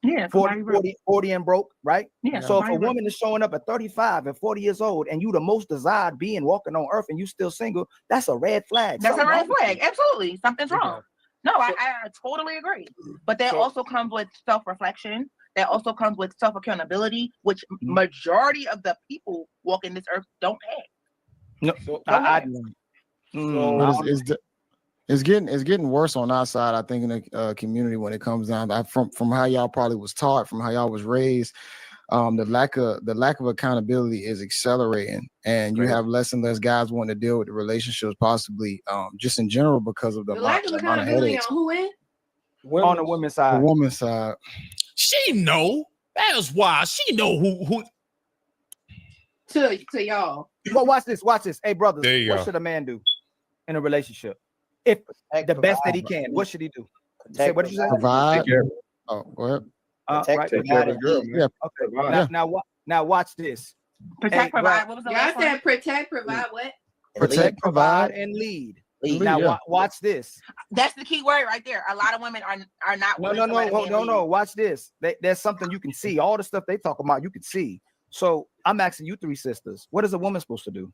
S9: Yeah,
S14: 40 and broke, right?
S9: Yeah.
S14: So if a woman is showing up at 35 and 40 years old and you the most desired being walking on earth and you still single, that's a red flag.
S9: That's a red flag. Absolutely. Something's wrong. No, I totally agree. But that also comes with self-reflection. That also comes with self-accountability, which majority of the people walking this earth don't have.
S14: No,
S11: It's getting worse on our side, I think, in the community when it comes down to, from how y'all probably was taught, from how y'all was raised. The lack of accountability is accelerating, and you have less and less guys wanting to deal with the relationships, possibly just in general because of the
S13: lack of
S11: amount of
S13: accountability
S11: headaches.
S13: on who end?
S14: On the women's side.
S11: The woman's side.
S10: She know. That is why she know who.
S13: To y'all.
S14: Well, watch this. Hey, brothers,
S10: There you
S14: what
S10: go.
S14: should a man do in a relationship? If the best that he can, what should he do? Say what you say?
S11: Provide. Oh, go ahead.
S14: Right.
S11: Take care of the girl, man.
S14: Okay. Now watch this.
S9: Protect,
S14: Hey,
S9: provide. What was the
S13: Y'all
S9: last one?
S13: said protect, provide what?
S11: Protect, provide,
S14: and lead.
S11: Lead,
S14: Now
S11: yeah.
S14: watch this.
S9: That's the key word right there. A lot of women are not. willing to let a man lead.
S14: No. Watch this. There's something you can see. All the stuff they talk about, you can see. So I'm asking you three sisters, what is a woman supposed to do?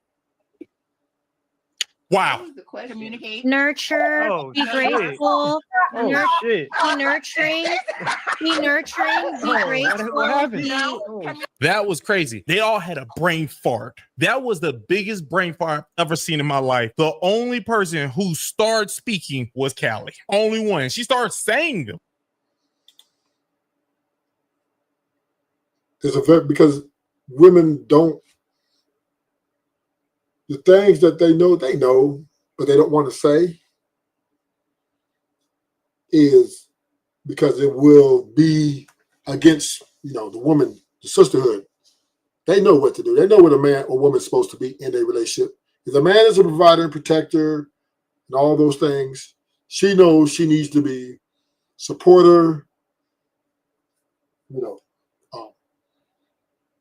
S10: Wow.
S9: Communicate.
S6: Nurture,
S5: Oh,
S6: be
S5: shit.
S6: grateful,
S5: Oh shit.
S6: be nurturing, be grateful.
S5: What happened?
S6: be-
S10: That was crazy. They all had a brain fart. That was the biggest brain fart I've ever seen in my life. The only person who started speaking was Callie. Only one. She started saying them.
S1: Because women don't, the things that they know, but they don't want to say, is because it will be against, the woman, the sisterhood. They know what to do. They know what a man or woman is supposed to be in a relationship. If a man is a provider and protector and all those things, she knows she needs to be supporter,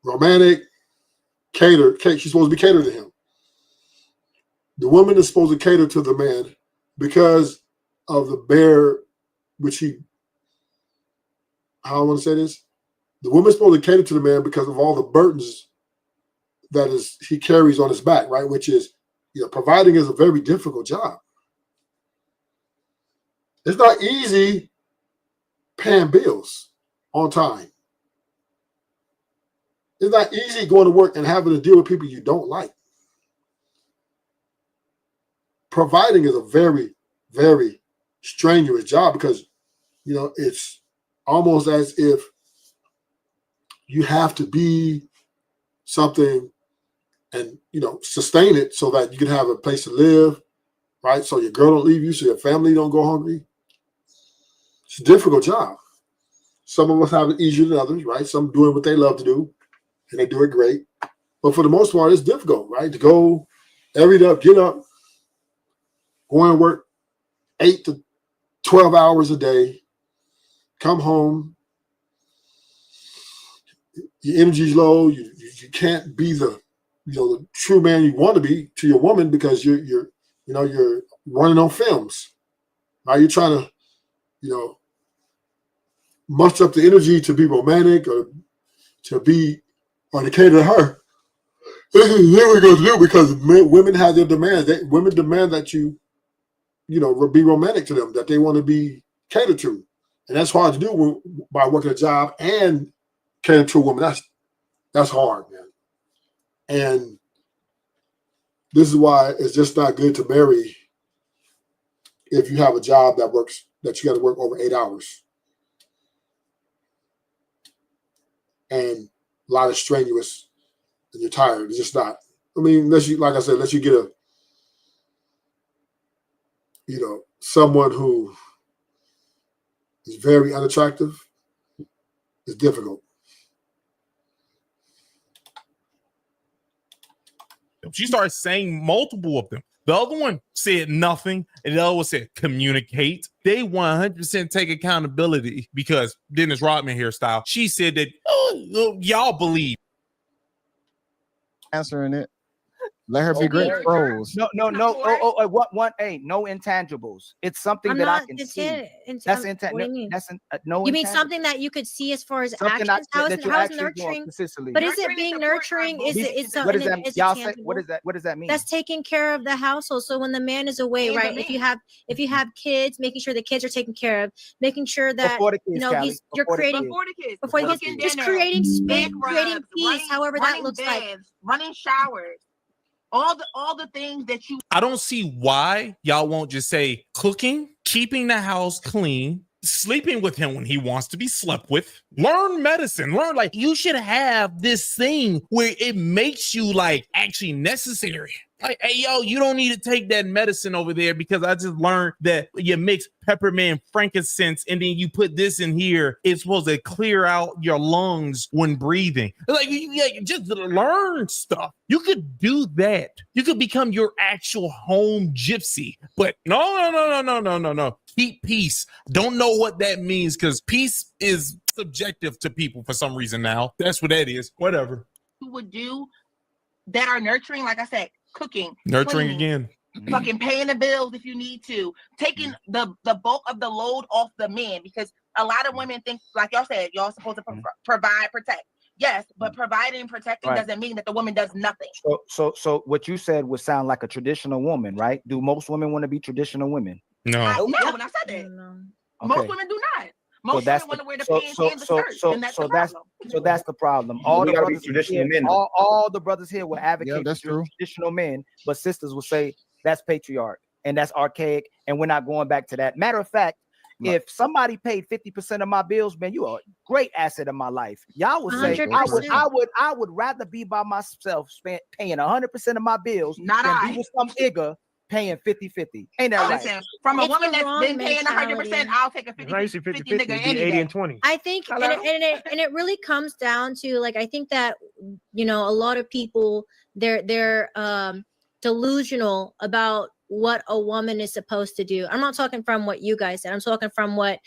S1: romantic, cater. She's supposed to be catered to him. The woman is supposed to cater to the man because of the bear, how I want to say this, the woman's supposed to cater to the man because of all the burdens that he carries on his back, right? Which is, providing is a very difficult job. It's not easy paying bills on time. It's not easy going to work and having to deal with people you don't like. Providing is a very, very strenuous job because, it's almost as if you have to be something and, sustain it so that you can have a place to live, right? So your girl don't leave you, so your family don't go hungry. It's a difficult job. Some of us have it easier than others, right? Some doing what they love to do, and they do it great. But for the most part, it's difficult, right? To go get up, go and work 8 to 12 hours a day, come home, your energy's low, you can't be the true man you want to be to your woman because you're running on films, right? You're trying to, muster up the energy to be romantic or to cater to her. This is difficult to do because women have their demands. Women demand that you be romantic to them, that they want to be catered to. And that's hard to do by working a job and cater to a woman. That's hard, man. And this is why it's just not good to marry if you have a job that you got to work over 8 hours. And a lot of strenuous, and you're tired. It's just not. I mean, unless you get someone who is very unattractive, it's difficult.
S10: She started saying multiple of them. The other one said nothing, and the other one said communicate. They 100% take accountability because Dennis Rodman hairstyle. She said that y'all believe.
S11: Answering it. Let her be great pros.
S14: No. What? Hey, no intangibles. It's something that I can see. That's intangible. No.
S6: You mean something that you could see as far as
S14: something
S6: actions? How's
S14: actually
S6: nurturing?
S14: consistently.
S6: But is it being nurturing? Is
S14: What does that?
S6: is it
S14: Y'all say,
S6: tangible?
S14: what does that mean?
S6: That's taking care of the household. So when the man is away, right? If you have kids, making sure the kids are taken care of, making sure that
S14: before the kids,
S6: you're creating
S9: before the
S6: just creating space, creating peace, however that looks like.
S9: Running showers. all the things that you
S10: I don't see why y'all won't just say cooking, keeping the house clean, sleeping with him when he wants to be slept with, learn medicine, learn, like, you should have this thing where it makes you like actually necessary. Like, hey, yo, you don't need to take that medicine over there because I just learned that you mix peppermint, frankincense, and then you put this in here. It's supposed to clear out your lungs when breathing. Like, just learn stuff. You could do that. You could become your actual home gypsy. But no. Keep peace. Don't know what that means because peace is subjective to people for some reason now. That's what that is. Whatever.
S9: would do that are nurturing, like I said, cooking,
S10: Nurturing
S9: cleaning,
S10: again.
S9: fucking paying the bills if you need to, taking the bulk of the load off the men, because a lot of women think, like y'all said, y'all supposed to provide, protect. Yes, but providing and protecting doesn't mean that the woman does nothing.
S14: So what you said would sound like a traditional woman, right? Do most women want to be traditional women?
S10: No.
S9: No, when I said that, most women do not. Most women want to wear the pants and the skirts, and that's the problem.
S14: So that's the problem. All the brothers
S11: traditional
S14: here,
S11: men.
S14: all the brothers here will advocate
S11: that's
S14: for
S11: true.
S14: traditional men, but sisters will say that's patriarch and that's archaic, and we're not going back to that. Matter of fact, if somebody paid 50% of my bills, man, you are a great asset in my life. Y'all would say
S9: 100%.
S14: I would rather be by myself, paying 100% of my bills
S9: Not
S14: than
S9: I.
S14: be with some nigga paying 50-50. Ain't that right?
S9: Listen, from a
S6: It's
S9: woman
S6: the
S9: that's
S6: wrong
S9: been paying 100%,
S6: mentality.
S9: I'll take a 50 nigga any day.
S11: 20.
S6: I think, and it really comes down to, like, I think that, you know, a lot of people, they're delusional about what a woman is supposed to do. I'm not talking from what you guys said. I'm talking from what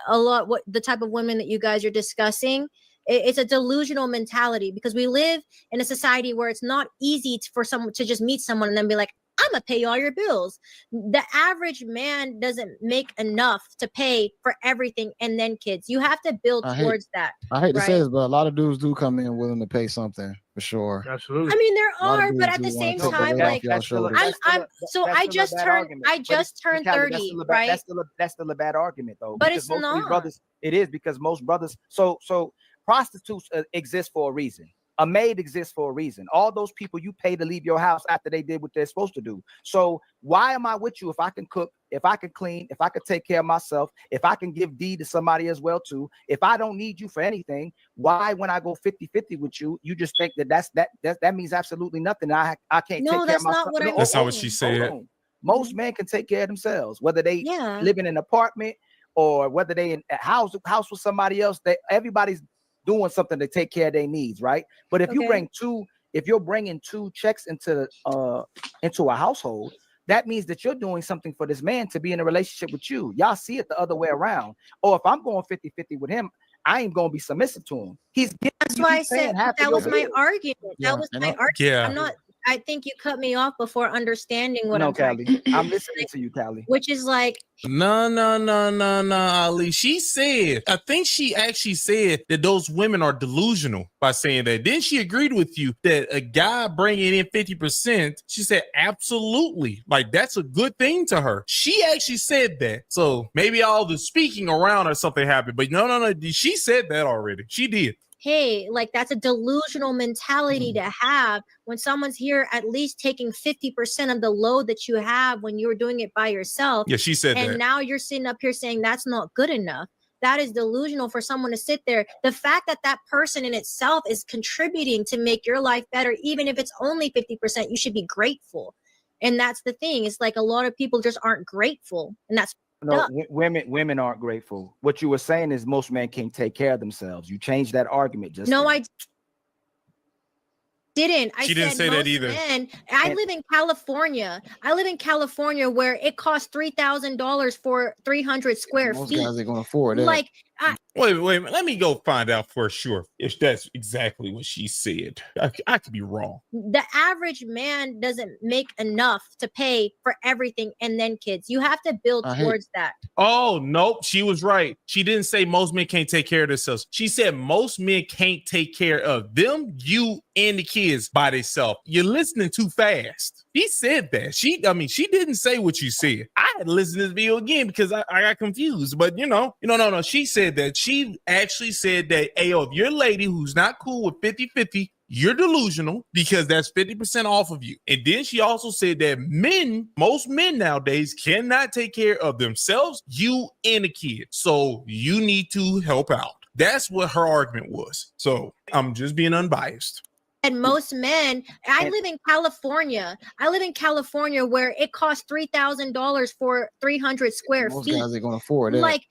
S6: the type of women that you guys are discussing. It's a delusional mentality, because we live in a society where it's not easy for someone to just meet someone and then be like, I'm gonna pay all your bills. The average man doesn't make enough to pay for everything and then kids. You have to build towards that.
S11: I hate to say
S6: right?
S11: this, but a lot of dudes do come in willing to pay something for sure.
S15: Absolutely.
S6: I mean, there
S11: A lot of
S6: are, but
S11: dudes
S6: at the
S11: do wanna
S6: same
S11: take the
S6: time,
S11: weight off
S6: like,
S11: y'all shoulders.
S6: I just turned 30, right?
S14: That's still a bad argument, though.
S6: But
S14: because
S6: it's
S14: most of these
S6: not.
S14: brothers, it is, because most brothers. So prostitutes exist for a reason. A maid exists for a reason. All those people you pay to leave your house after they did what they're supposed to do. So why am I with you if I can cook, if I can clean, if I can take care of myself, if I can give deed to somebody as well too? If I don't need you for anything, why, when I go 50-50 with you, you just think that means absolutely nothing? I can't take care of myself.
S6: that's not what I'm
S10: That's not what
S6: saying.
S10: she said.
S14: Most men can take care of themselves, whether they live in an apartment or whether they in a house with somebody else. Everybody's doing something to take care of their needs, right? But if you're bringing two checks into a household, that means that you're doing something for this man to be in a relationship with you. Y'all see it the other way around. Or if I'm going 50-50 with him, I ain't gonna be submissive to him.
S6: That's why I said that was my argument. That was my argument.
S10: Yeah.
S6: I'm not. I think you cut me off before understanding what I'm
S14: Callie,
S6: talking.
S14: I'm listening to you, Callie.
S6: Which is like,
S10: No, Ali. She said, I think she actually said that those women are delusional by saying that. Then she agreed with you that a guy bringing in 50%, she said, absolutely. Like, that's a good thing to her. She actually said that. So maybe all the speaking around or something happened. But no. She said that already. She did.
S6: hey, like, that's a delusional mentality to have when someone's here at least taking 50% of the load that you have when you were doing it by yourself.
S10: Yeah, she said
S6: and
S10: that.
S6: now you're sitting up here saying that's not good enough. That is delusional for someone to sit there. The fact that that person in itself is contributing to make your life better, even if it's only 50%, you should be grateful. And that's the thing. It's like a lot of people just aren't grateful. And that's
S14: No, women aren't grateful. What you were saying is most men can't take care of themselves. You changed that argument just
S6: no,
S14: then.
S6: I didn't.
S10: She didn't say that either.
S6: I live in California. Where it costs $3,000 for 300 square
S11: Most
S6: feet.
S11: guys ain't gonna afford that.
S6: Like,
S10: Wait, let me go find out for sure if that's exactly what she said. I could be wrong.
S6: the average man doesn't make enough to pay for everything and then kids. You have to build towards that.
S10: Oh, nope. She was right. She didn't say most men can't take care of themselves. She said most men can't take care of them, you, and the kids by themselves. You're listening too fast. She said that. She didn't say what you said. I had to listen to this video again because I got confused. But no. She said that. She actually said that, hey, yo, if you're a lady who's not cool with 50-50, you're delusional because that's 50% off of you. And then she also said that most men nowadays cannot take care of themselves, you and a kid. So you need to help out. That's what her argument was. So I'm just being unbiased.
S6: And most men, I live in California. Where it costs $3,000 for 300 square
S11: Most
S6: feet.
S11: guys ain't gonna afford it.
S6: Like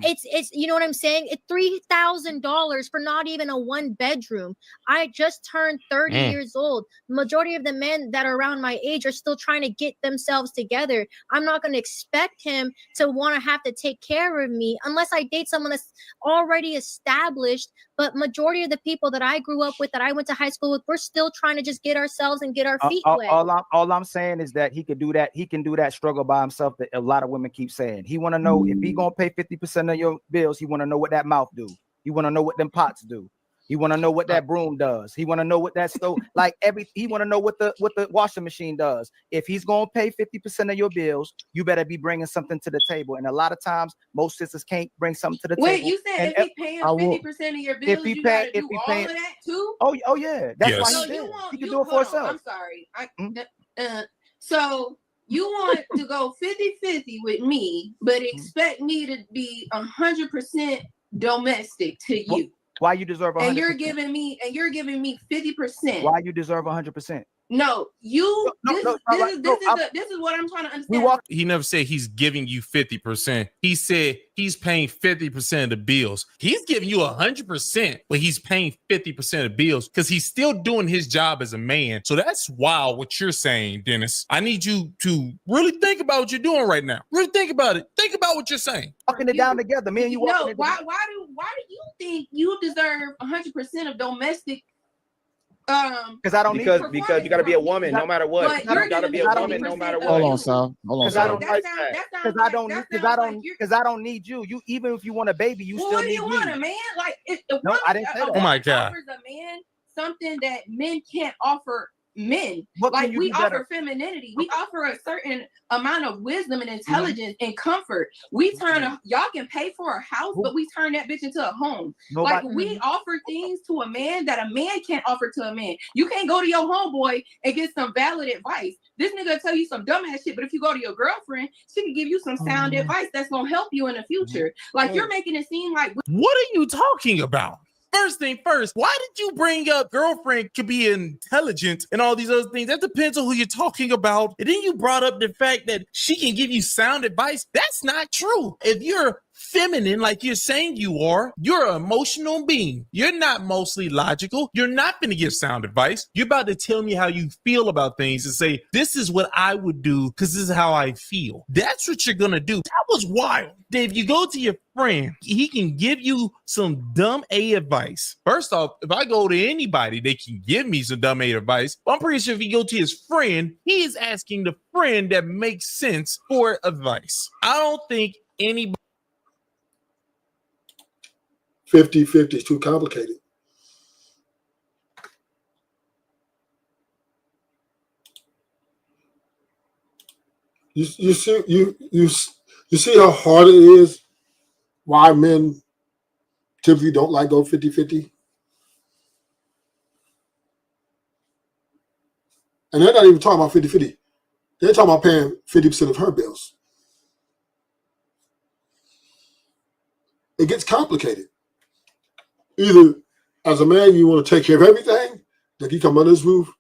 S6: it's you know what I'm saying? It's $3,000 for not even a 1 bedroom. I just turned 30 years old. Majority of the men that are around my age are still trying to get themselves together. I'm not going to expect him to want to have to take care of me unless I date someone that's already established. But majority of the people that I grew up with, that I went to high school with, we're still trying to just get ourselves and get our feet wet.
S14: All I'm saying is that he could do that. He can do that struggle by himself that a lot of women keep saying. He want to know if he gonna pay 50% of your bills. He want to know what that mouth do. He want to know what them pots do. He want to know what that broom does. He want to know what that stove he want to know what the washing machine does. If he's gonna pay 50% of your bills, you better be bringing something to the table. And a lot of times, most sisters can't bring something to the table.
S13: Wait, you said if he paying 50% of your bills, you gotta do all of that too?
S14: Oh yeah, that's
S10: Yes.
S14: why
S13: So
S14: he
S13: you
S14: did.
S13: want,
S14: He can
S13: you,
S14: do it for
S13: hold on,
S14: himself.
S13: I'm sorry. So you want to go 50-50 with me, but expect me to be 100% domestic to you.
S14: Why you deserve 100%?
S13: And you're giving me 50%.
S14: Why you deserve 100%?
S13: No, you. This is what I'm trying to understand.
S10: He never said he's giving you 50%. He said he's paying 50% of the bills. He's giving you 100%, but he's paying 50% of bills because he's still doing his job as a man. So that's wild what you're saying, Dennis. I need you to really think about what you're doing right now. Really think about it. Think about what you're saying.
S14: Walking it down together, me and you.
S13: No, why do you think you deserve 100% of domestic?
S14: Because I don't
S15: because
S14: need
S15: because you got to be a woman no matter what.
S13: But
S15: You got to be a woman no matter what.
S11: Hold on, Sal. Hold on,
S14: Because I
S11: Sal.
S14: don't like that. Because I don't need you. You even if you want a baby, you still
S13: what do
S14: need
S13: you
S14: me.
S13: want, a man? Like if the
S14: No,
S13: woman,
S14: I didn't say that.
S10: Oh my God.
S13: offers a man something that men can't offer men.
S14: What can
S13: Like
S14: you
S13: we
S14: do better?
S13: offer femininity. We offer a certain amount of wisdom and intelligence and comfort. We turn y'all can pay for a house, but we turn that bitch into a home. Like we offer things to a man that a man can't offer to a man. You can't go to your homeboy and get some valid advice. This nigga tell you some dumbass shit, but if you go to your girlfriend, she can give you some sound advice that's gonna help you in the future. Like you're making it seem like
S10: What are you talking about? First thing first, why did you bring up girlfriend could be intelligent and all these other things? That depends on who you're talking about. And then you brought up the fact that she can give you sound advice. That's not true. If you're feminine, like you're saying you are, you're an emotional being. You're not mostly logical. You're not going to give sound advice. You're about to tell me how you feel about things and say, this is what I would do because this is how I feel. That's what you're going to do. That was wild. Dave, you go to your friend, he can give you some dumb A advice. First off, if I go to anybody, they can give me some dumb A advice. But I'm pretty sure if you go to his friend, he is asking the friend that makes sense for advice. I don't think anybody
S1: 50-50 is too complicated. You see how hard it is why men typically don't like go 50-50? And they're not even talking about 50-50. They're talking about paying 50% of her bills. It gets complicated. Either as a man, you want to take care of everything, like you come under this roof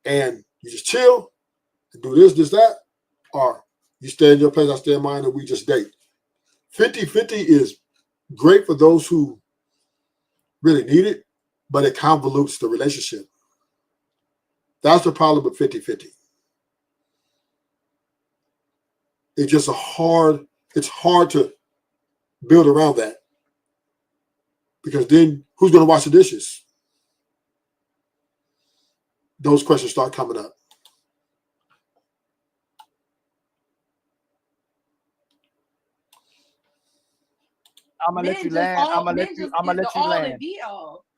S1: and you just chill and do this, that, or you stay in your place, I stay in mine, and we just date. 50-50 is great for those who really need it, but it convolutes the relationship. That's the problem with 50-50. It's just it's hard to build around that. Because then who's going to wash the dishes? Those questions start coming up.
S14: I'm gonna let you land. I'm gonna let you land.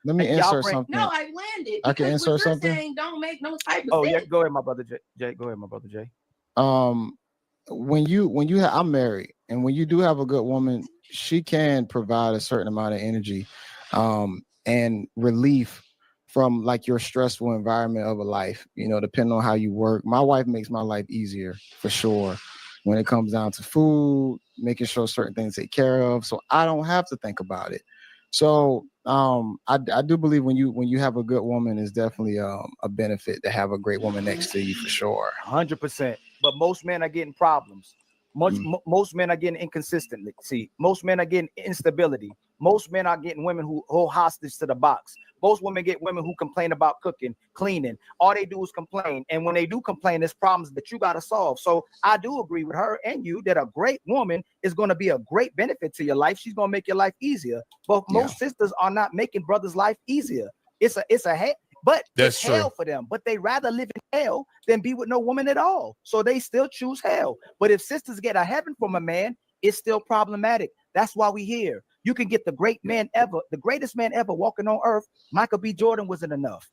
S11: Let me insert something.
S13: No, I landed.
S11: I can insert something.
S13: Saying don't make no type of
S14: Oh
S13: sense.
S14: yeah, go ahead, my brother Jay. Go ahead, my brother Jay.
S11: When you have, I'm married, and when you do have a good woman, she can provide a certain amount of energy and relief from like your stressful environment of a life, you know, depending on how you work. My wife makes my life easier for sure when it comes down to food, making sure certain things take care of. So I don't have to think about it. So I do believe when you have a good woman, it's definitely a benefit to have a great woman next to you for sure.
S14: 100%. But most men are getting problems. Most men are getting inconsistency. See, most men are getting instability. Most men are getting women who hold hostage to the box. Most women get women who complain about cooking, cleaning. All they do is complain. And when they do complain, there's problems that you got to solve. So I do agree with her and you that a great woman is going to be a great benefit to your life. She's going to make your life easier. But most sisters are not making brothers' life easier. It's a hell, but
S10: That's
S14: it's
S10: true.
S14: hell for them. But they rather live in hell than be with no woman at all. So they still choose hell. But if sisters get a heaven from a man, it's still problematic. That's why we here. You can get the great man ever, the greatest man ever walking on earth. Michael B. Jordan wasn't enough.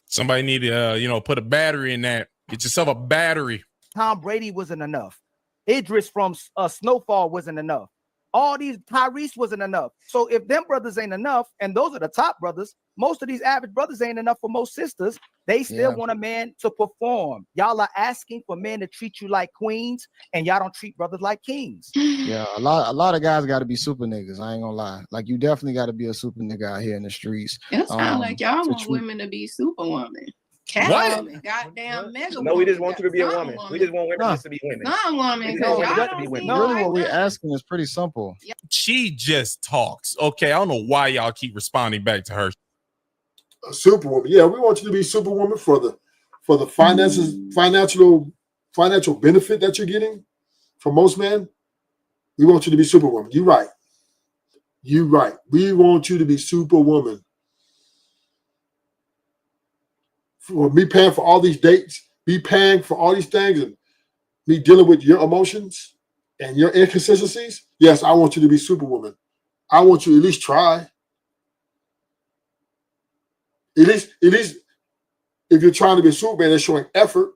S10: Somebody need to put a battery in that. Get yourself a battery.
S14: Tom Brady wasn't enough. Idris from Snowfall wasn't enough. All these Tyrese wasn't enough. So if them brothers ain't enough, and those are the top brothers, most of these average brothers ain't enough for most sisters. They still want a man to perform. Y'all are asking for men to treat you like queens, and y'all don't treat brothers like kings.
S11: Yeah, a lot of guys got to be super niggas. I ain't gonna lie. Like you definitely got to be a super nigga out here in the streets.
S13: It's kind of like y'all want women to be superwoman.
S15: What?
S13: Goddamn mega.
S15: No, we just want you to be a woman. We just want women just to be women.
S13: Some women,
S15: We
S13: because
S15: just want
S13: y'all
S15: women to be
S13: don't
S15: women.
S13: seem
S11: Really,
S13: like
S11: what we're
S13: that.
S11: asking is pretty simple.
S10: She just talks. Okay, I don't know why y'all keep responding back to her.
S1: A superwoman. Yeah, we want you to be superwoman for the financial benefit that you're getting from most men. We want you to be superwoman. You're right. You're right. We want you to be superwoman. For me paying for all these dates, me paying for all these things, and me dealing with your emotions and your inconsistencies. Yes, I want you to be superwoman. I want you to at least try. At least, if you're trying to be a superman, that's showing effort.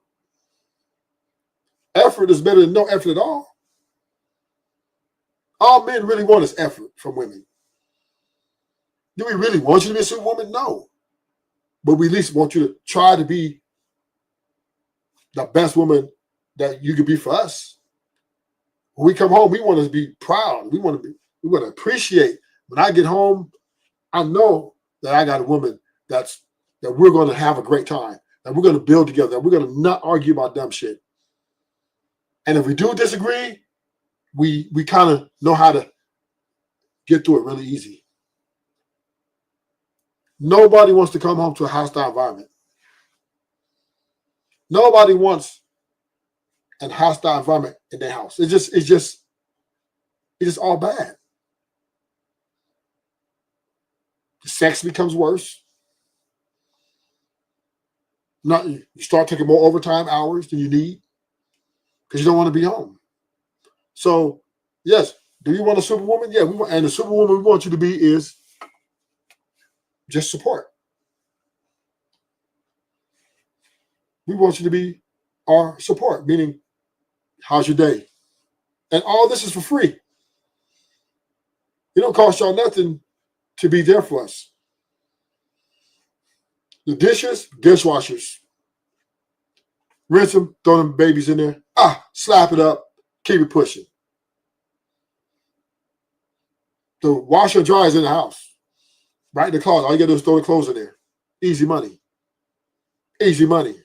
S1: Effort is better than no effort at all. All men really want is effort from women. Do we really want you to be a superwoman? No. But we at least want you to try to be the best woman that you could be for us. When we come home, we want to be proud. We want to appreciate. When I get home, I know that I got a woman that we're going to have a great time, that we're going to build together, that we're going to not argue about dumb shit. And if we do disagree, we kind of know how to get through it really easy. Nobody wants to come home to a hostile environment. Nobody wants a hostile environment in their house. It's just all bad. The sex becomes worse. You start taking more overtime hours than you need because you don't want to be home. So, yes, do you want a superwoman? Yeah, we want, and the superwoman we want you to be is just support. We want you to be our support, meaning, how's your day? And all this is for free. It don't cost y'all nothing to be there for us. The dishes, dishwashers. Rinse them, throw them babies in there. Slap it up, keep it pushing. The washer and dryer is in the house. Right in the closet. All you gotta do is throw the clothes in there. Easy money. Easy money.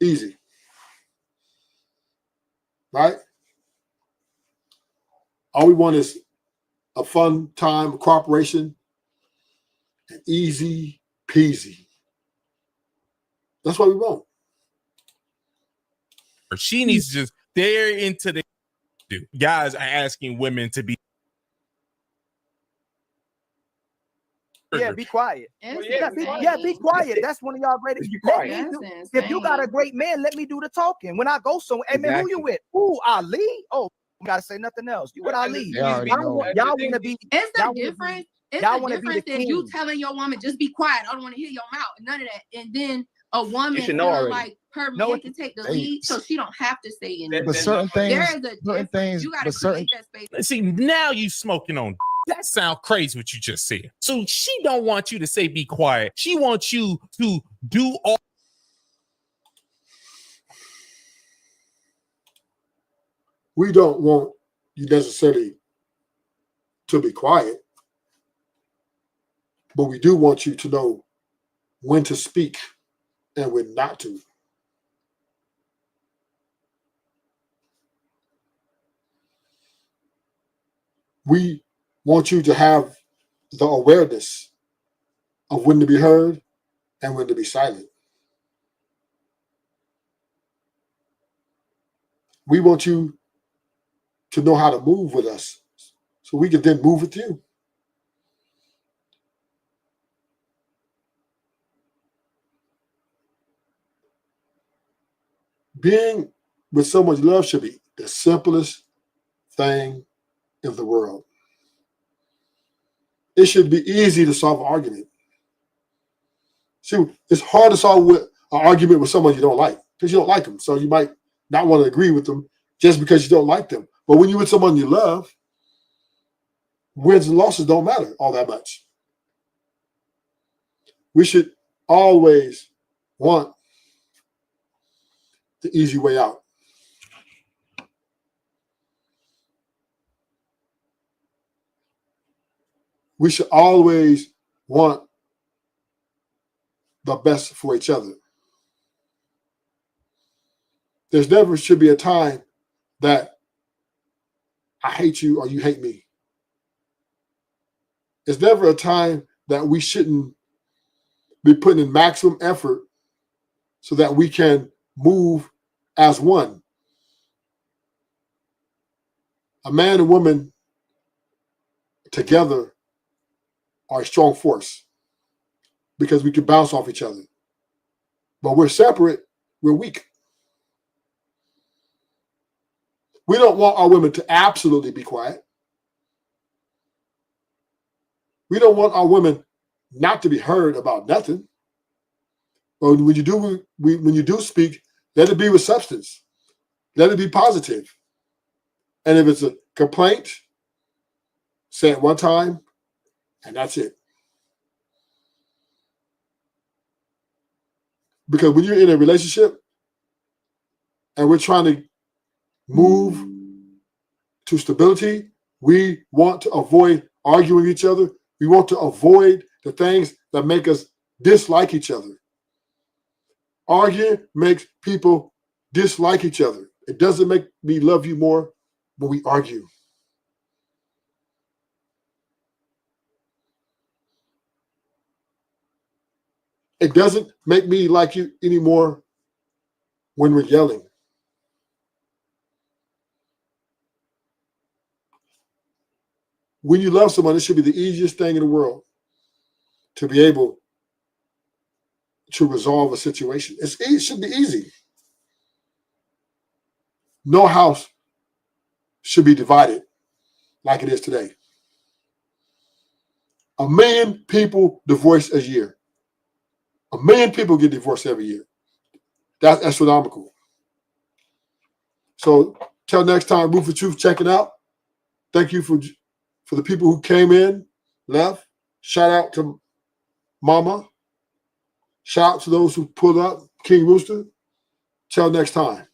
S1: Easy. Right? All we want is a fun time, a cooperation, and easy peasy. That's what we want.
S10: She needs to just, they're into the guys are asking women to be.
S14: Yeah, be quiet.
S13: Yeah,
S14: be quiet. That's one of y'all greatest. If you got a great man, let me do the talking. When I go somewhere, hey man, who you with? Ooh, Ali. Oh, you gotta say nothing else. You with Ali? Y'all want to be.
S13: It's the difference. It's the difference
S14: that
S13: you telling your woman just be quiet. I don't want to hear your mouth. None of that. And then a woman
S15: should know
S13: feeling
S15: already.
S13: like her man can take the lead, so she don't have to say anything.
S11: But certain things,
S13: There is a difference. You gotta create that space.
S10: See, now you smoking on. That sounds crazy what you just said. So she don't want you to say be quiet. She wants you to do all.
S1: We don't want you necessarily to be quiet, but we do want you to know when to speak and when not to. We want you to have the awareness of when to be heard and when to be silent. We want you to know how to move with us so we can then move with you. Being with someone you love should be the simplest thing in the world. It should be easy to solve an argument. See, it's hard to solve an argument with someone you don't like because you don't like them. So you might not want to agree with them just because you don't like them. But when you're with someone you love, wins and losses don't matter all that much. We should always want the easy way out. We should always want the best for each other. There's never should be a time that I hate you or you hate me. There's never a time that we shouldn't be putting in maximum effort so that we can move as one. A man and woman together are a strong force because we can bounce off each other. But we're separate, we're weak. We don't want our women to absolutely be quiet. We don't want our women not to be heard about nothing. But when you do speak, let it be with substance. Let it be positive. And if it's a complaint, say it one time, and that's it. Because when you're in a relationship and we're trying to move to stability, we want to avoid arguing each other. We want to avoid the things that make us dislike each other. Arguing makes people dislike each other. It doesn't make me love you more, but we argue. It doesn't make me like you anymore when we're yelling. When you love someone, it should be the easiest thing in the world to be able to resolve a situation. It should be easy. No house should be divided like it is today. 1 million people divorce a year. 1 million people get divorced every year. That's astronomical. So till next time, Root for Truth checking out. Thank you for the people who came in, left. Shout out to Mama. Shout out to those who pulled up, King Rooster. Till next time.